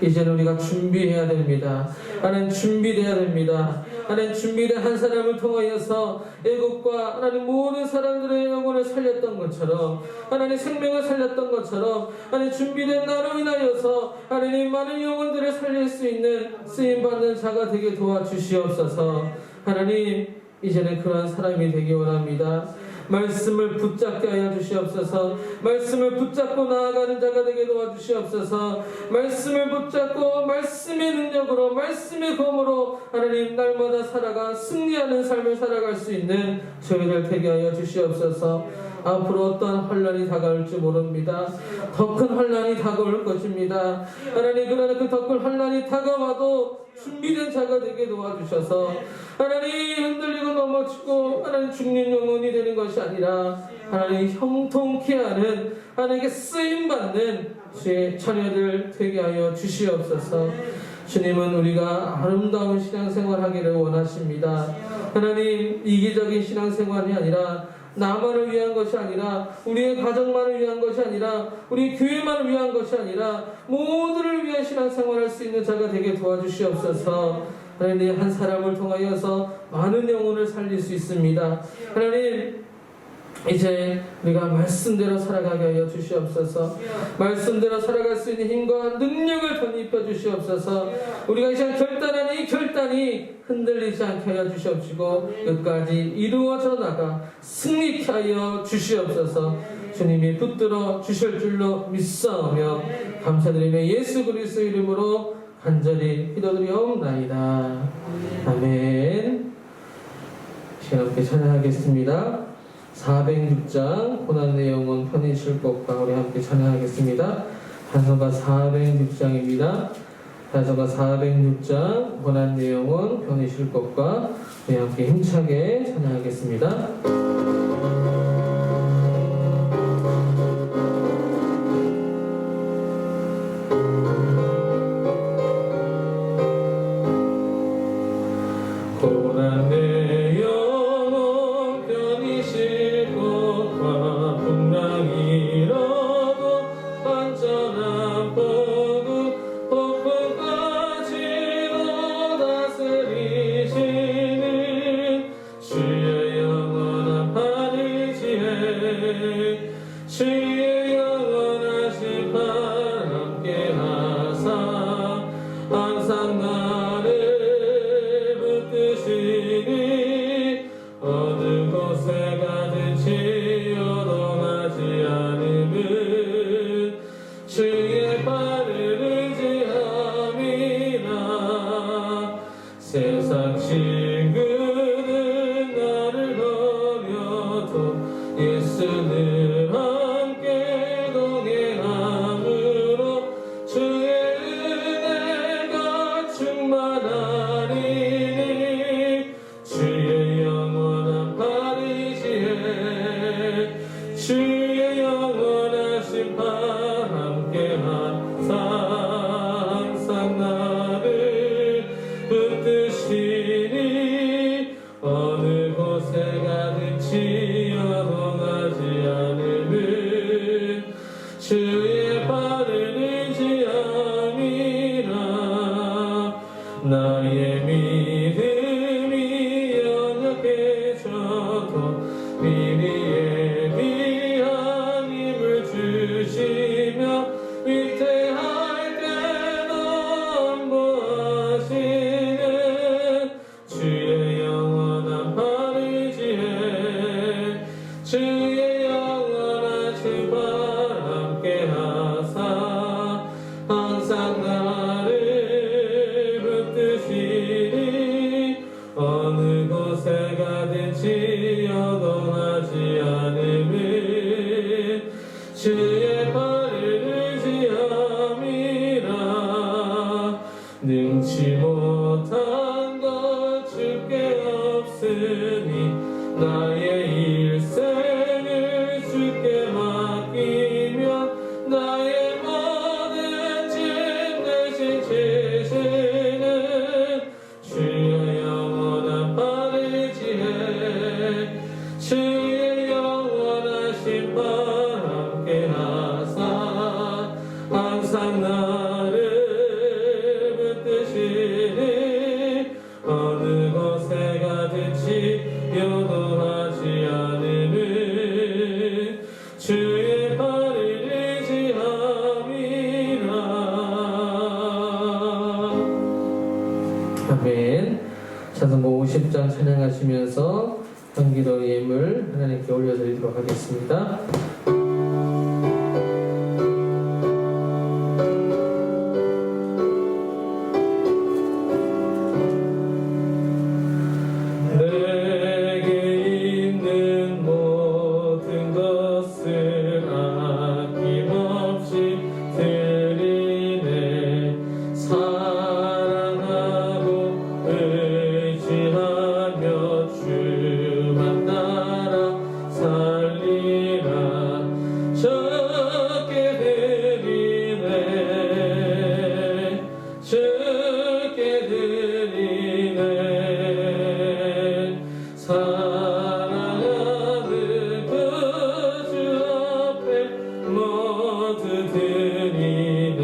이제는 우리가 준비해야 됩니다. 하나님 준비돼야 됩니다. 하나님 준비된 한 사람을 통하여서 애국과 하나님 모든 사람들의 영혼을 살렸던 것처럼 하나님 생명을 살렸던 것처럼 하나님 준비된 나로 인하여서 하나님 많은 영혼들을 살릴 수 있는 쓰임받는 자가 되게 도와주시옵소서. 하나님 이제는 그러한 사람이 되기 원합니다. 말씀을 붙잡게 하여 주시옵소서. 말씀을 붙잡고 나아가는 자가 되게 도와주시옵소서. 말씀을 붙잡고 말씀의 능력으로 말씀의 검으로 하나님 날마다 살아가 승리하는 삶을 살아갈 수 있는 저희들 되게 하여 주시옵소서. 앞으로 어떤 환난이 다가올지 모릅니다. 더 큰 환난이 다가올 것입니다. 하나님 그러나 그 더 큰 환난이 다가와도 준비된 자가 되게 도와주셔서 하나님 흔들리고 넘어지고 하나님 죽는 영혼이 되는 것이 아니라 하나님 형통케 하는 하나님께 쓰임받는 주의 자녀들 되게 하여 주시옵소서. 주님은 우리가 아름다운 신앙생활 하기를 원하십니다. 하나님 이기적인 신앙생활이 아니라 나만을 위한 것이 아니라 우리의 가정만을 위한 것이 아니라 우리 교회만을 위한 것이 아니라 모두를 위한 신앙생활을 할 수 있는 자가 되게 도와주시옵소서. 하나님 한 사람을 통하여서 많은 영혼을 살릴 수 있습니다. 하나님 이제 우리가 말씀대로 살아가게 하여 주시옵소서. 말씀대로 살아갈 수 있는 힘과 능력을 덧입혀 주시옵소서. 우리가 이 시간 결단하는 이 결단이 흔들리지 않게 하여 주시옵시고 끝까지 이루어져 나가 승리케 하여 주시옵소서. 주님이 붙들어 주실 줄로 믿사오며 감사드리며 예수 그리스도 이름으로 간절히 기도드리옵나이다. 아멘. 시간 함께 찬양하겠습니다. 406장 고난 내용은 편히 쉴 것과 우리 함께 찬양하겠습니다. 단서가 406장입니다. 단서가 406장 고난 내용은 편히 쉴 것과 우리 함께 힘차게 찬양하겠습니다. 고난 내 영혼 편히 쉴 것과 풍랑이라도 안전한 포구 폭풍까지도 다스리시는 주의 영원한 바르지에 주의 영원하신 발 함께 하사 항상 나를 붙드시니 어느 곳에 가든지 요동하지 않음은 주의 발을 의지함이라. 세상 친구는 나를 버려도 예수는 함께 동행함으로 주의 은혜가 충만하리니 주의 영원한 바르지에 주의 영원하신 발 함께 하사 항상 나를 붙드시니 어느 곳에 가든지 요동하지 않음은 주의 발을 의지함이라. 나의 믿음이 연약해져도 미리 예비한 힘을 주시며 위태할 때도 안보하시는 주의 영원한 바르지에 주의 영원하신 발 함께 하사 항상 나를 붙드시니 어느 곳에 가든지 요동하지 않음은 주의 발을 의지함이라. 능치 못한 것 주께 없으니 나의 일생을 주께 맡기며 나의 모든 짐 대신 지시는 주의 영원한 바르지에 주의 영원하신 발 함께 하사 항상 나를 붙드시니 어느 곳에 가든지 요동하지 않음은 주의 발을 의지함이라. 아멘. 찬송가 50장 찬양하시면서 향기로운 예물 하나님께 올려드리도록 하겠습니다. 내게 있는 모든 것을 아낌없이 드리네. 사랑하고 의지하며 주만 따라 살리라. 주께 드리네. 주께 드리네. 사랑하는 그 주 앞에 모두 드리네.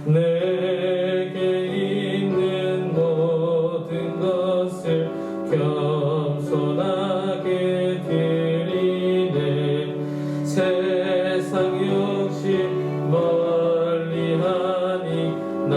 내게 있는 모든 것을 겸손하게 드리네. 세상 욕심 멀리하니 나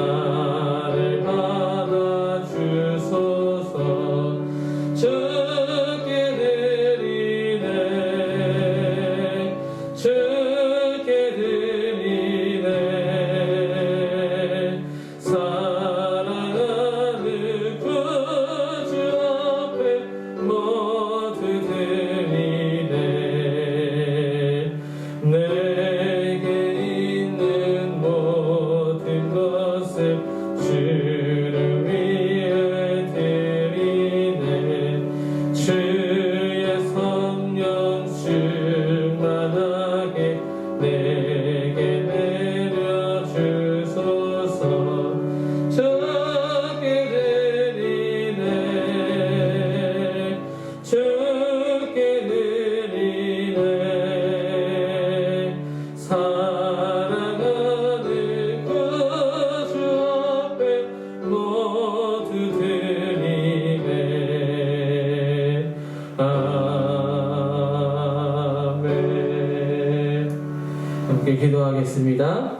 기도하겠습니다.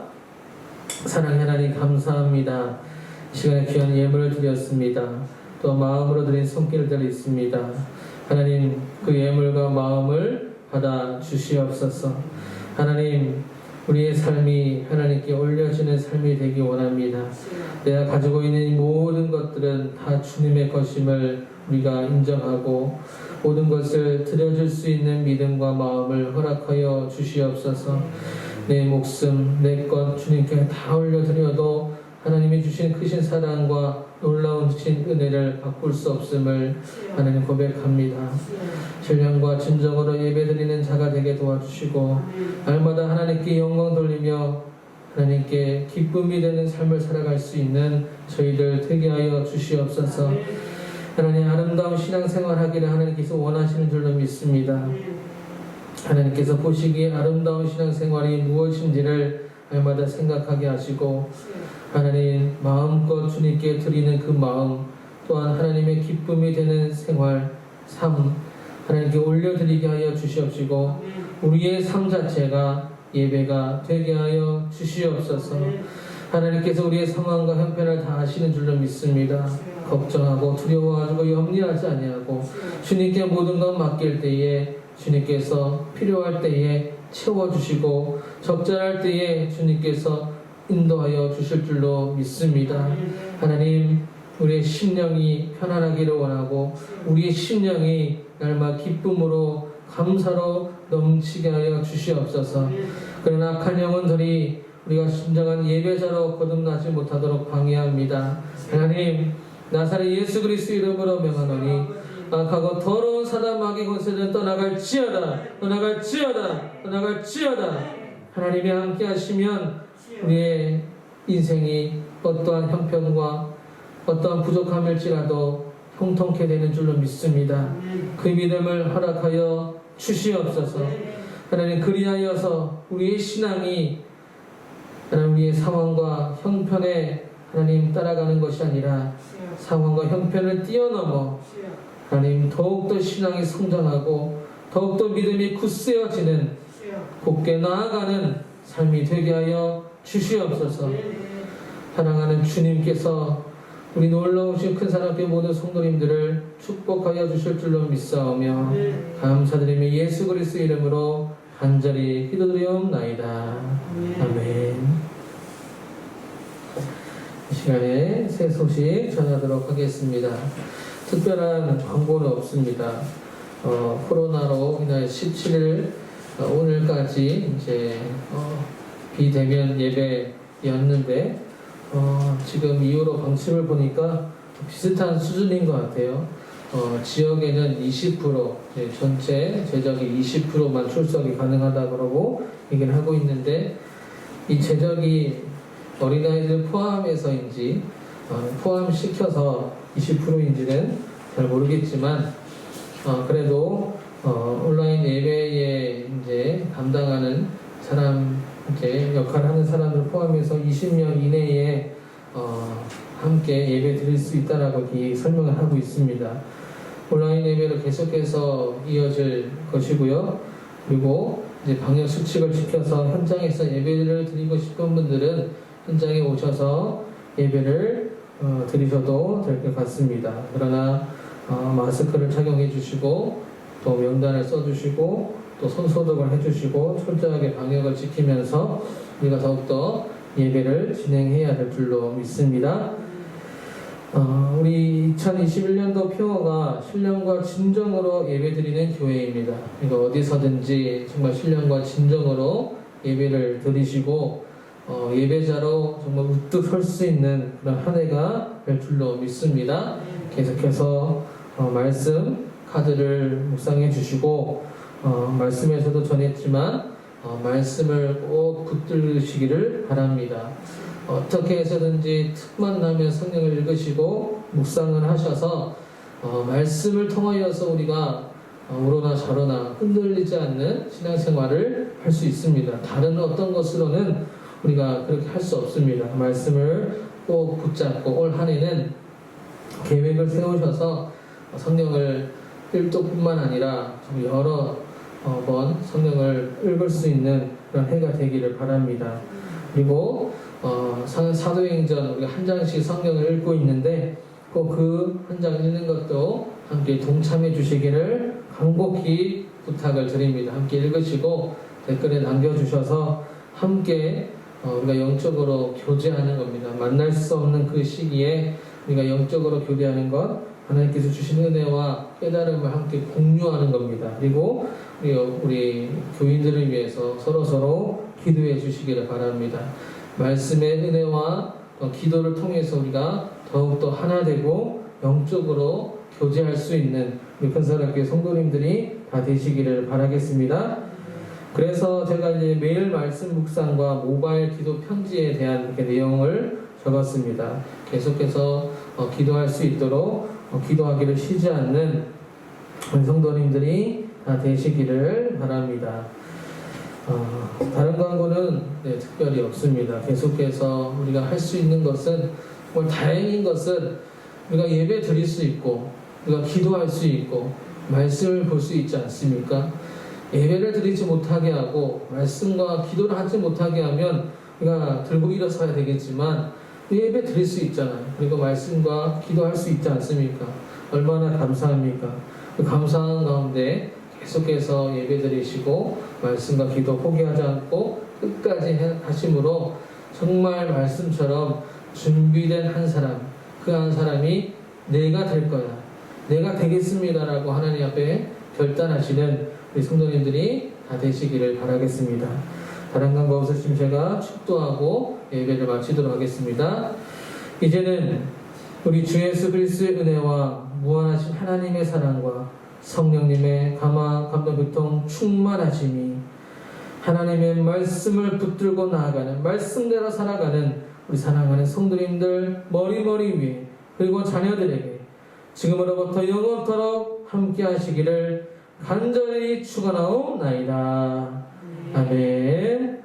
사랑의 하나님 감사합니다. 이 시간에 귀한 예물을 드렸습니다. 또 마음으로 드린 손길들 있습니다. 하나님 그 예물과 마음을 받아 주시옵소서. 하나님 우리의 삶이 하나님께 올려지는 삶이 되기 원합니다. 내가 가지고 있는 이 모든 것들은 다 주님의 것임을 우리가 인정하고 모든 것을 드려줄 수 있는 믿음과 마음을 허락하여 주시옵소서. 내 목숨, 내 것 주님께 다 올려드려도 하나님이 주신 크신 사랑과 놀라운 주신 은혜를 바꿀 수 없음을 하나님 고백합니다. 신령과 진정으로 예배드리는 자가 되게 도와주시고 날마다 하나님께 영광 돌리며 하나님께 기쁨이 되는 삶을 살아갈 수 있는 저희들 되게 하여 주시옵소서. 하나님 아름다운 신앙생활 하기를 하나님께서 원하시는 줄로 믿습니다. 하나님께서 보시기에 아름다운 신앙생활이 무엇인지를 날마다 생각하게 하시고 하나님 마음껏 주님께 드리는 그 마음 또한 하나님의 기쁨이 되는 생활, 삶 하나님께 올려드리게 하여 주시옵시고 우리의 삶 자체가 예배가 되게 하여 주시옵소서. 하나님께서 우리의 상황과 형편을 다 아시는 줄로 믿습니다. 걱정하고 두려워가지고 염려하지 아니하고 주님께 모든 것 맡길 때에 주님께서 필요할 때에 채워주시고 적절할 때에 주님께서 인도하여 주실 줄로 믿습니다. 하나님 우리의 심령이 편안하기를 원하고 우리의 심령이 날마다 기쁨으로 감사로 넘치게 하여 주시옵소서. 그러나 악한 영혼들이 우리가 진정한 예배자로 거듭나지 못하도록 방해합니다. 하나님 나사렛 예수 그리스도 이름으로 명하노니 악하고 더러운 사단 마귀 권세는 떠나갈지어다. 하나님이 함께 하시면 우리의 인생이 어떠한 형편과 어떠한 부족함일지라도 형통케 되는 줄로 믿습니다. 그 믿음을 허락하여 주시옵소서. 하나님 그리하여서 우리의 신앙이 하나님 우리의 상황과 형편에 하나님 따라가는 것이 아니라 상황과 형편을 뛰어넘어 하나님 더욱더 신앙이 성장하고 더욱더 믿음이 굳세어지는 곧게 나아가는 삶이 되게 하여 주시옵소서. 사랑하는 주님께서 우리 놀라우신 큰 사랑께 모든 성도님들을 축복하여 주실 줄로 믿사오며 감사드리며 예수 그리스도 이름으로 간절히 기도드리옵나이다. 아멘. 이 시간에 새 소식 전하도록 하겠습니다. 특별한 광고는 없습니다. 코로나로 인해 17일 오늘까지 이제 비대면 예배였는데 지금 이후로 방침을 보니까 비슷한 수준인 것 같아요. 지역에는 20% 전체 제적이 20%만 출석이 가능하다 그러고 얘기를 하고 있는데 이 제적이 어린아이들 포함해서인지 포함시켜서 20%인지는 잘 모르겠지만 그래도 온라인 예배에 이제 담당하는 사람 이제 역할을 하는 사람들 포함해서 20명 이내에 함께 예배 드릴 수 있다라고 이렇게 설명을 하고 있습니다. 온라인 예배로 계속해서 이어질 것이고요. 그리고 이제 방역 수칙을 지켜서 현장에서 예배를 드리고 싶은 분들은 현장에 오셔서 예배를 드리셔도 될 것 같습니다. 그러나 마스크를 착용해 주시고 또 명단을 써주시고 또 손소독을 해주시고 철저하게 방역을 지키면서 우리가 더욱더 예배를 진행해야 될 줄로 믿습니다. 우리 2021년도 표어가 신령과 진정으로 예배드리는 교회입니다. 그러니까 어디서든지 정말 신령과 진정으로 예배를 드리시고 예배자로 정말 우뚝 설 수 있는 그런 한 해가 될 줄로 믿습니다. 계속해서 말씀 카드를 묵상해 주시고 말씀에서도 전했지만 말씀을 꼭 붙들으시기를 바랍니다. 어떻게 해서든지 틈만 나면 성경을 읽으시고 묵상을 하셔서 말씀을 통하여서 우리가 우로나 좌로나 흔들리지 않는 신앙생활을 할 수 있습니다. 다른 어떤 것으로는 우리가 그렇게 할 수 없습니다. 말씀을 꼭 붙잡고 올 한 해는 계획을 세우셔서 성경을 읽도뿐만 아니라 여러 번 성경을 읽을 수 있는 그런 해가 되기를 바랍니다. 그리고 사도행전 우리가 한 장씩 성경을 읽고 있는데 꼭 그 한 장 읽는 것도 함께 동참해 주시기를 간곡히 부탁을 드립니다. 함께 읽으시고 댓글에 남겨주셔서 함께 우리가 영적으로 교제하는 겁니다. 만날 수 없는 그 시기에 우리가 영적으로 교제하는 것, 하나님께서 주신 은혜와 깨달음을 함께 공유하는 겁니다. 그리고 우리 교인들을 위해서 서로 기도해 주시기를 바랍니다. 말씀의 은혜와 기도를 통해서 우리가 더욱더 하나 되고 영적으로 교제할 수 있는 우리 큰사랑교회 성도님들이 다 되시기를 바라겠습니다. 그래서 제가 이제 매일 말씀 묵상과 모바일 기도 편지에 대한 이렇게 내용을 적었습니다. 계속해서 기도할 수 있도록 기도하기를 쉬지 않는 우리 성도님들이 다 되시기를 바랍니다. 다른 광고는 특별히 없습니다. 계속해서 우리가 할 수 있는 것은 정말 다행인 것은 우리가 예배 드릴 수 있고 우리가 기도할 수 있고 말씀을 볼 수 있지 않습니까? 예배를 드리지 못하게 하고 말씀과 기도를 하지 못하게 하면 우리가 들고 일어서야 되겠지만 예배 드릴 수 있잖아요. 그리고 말씀과 기도할 수 있지 않습니까? 얼마나 감사합니까? 그 감사한 가운데 계속해서 예배 드리시고 말씀과 기도 포기하지 않고 끝까지 하심으로 정말 말씀처럼 준비된 한 사람, 그 한 사람이 내가 될 거야, 내가 되겠습니다라고 하나님 앞에 결단하시는 우리 성도님들이 다 되시기를 바라겠습니다. 다른 광고 없으시면 제가 축도하고 예배를 마치도록 하겠습니다. 이제는 우리 주 예수 그리스도의 은혜와 무한하신 하나님의 사랑과 성령님의 감동 교통 충만하심이 하나님의 말씀을 붙들고 나아가는 말씀대로 살아가는 우리 사랑하는 성도님들 머리머리 위에 그리고 자녀들에게 지금으로부터 영원토록 함께 하시기를 간절히 축원하옵나이다. 아멘.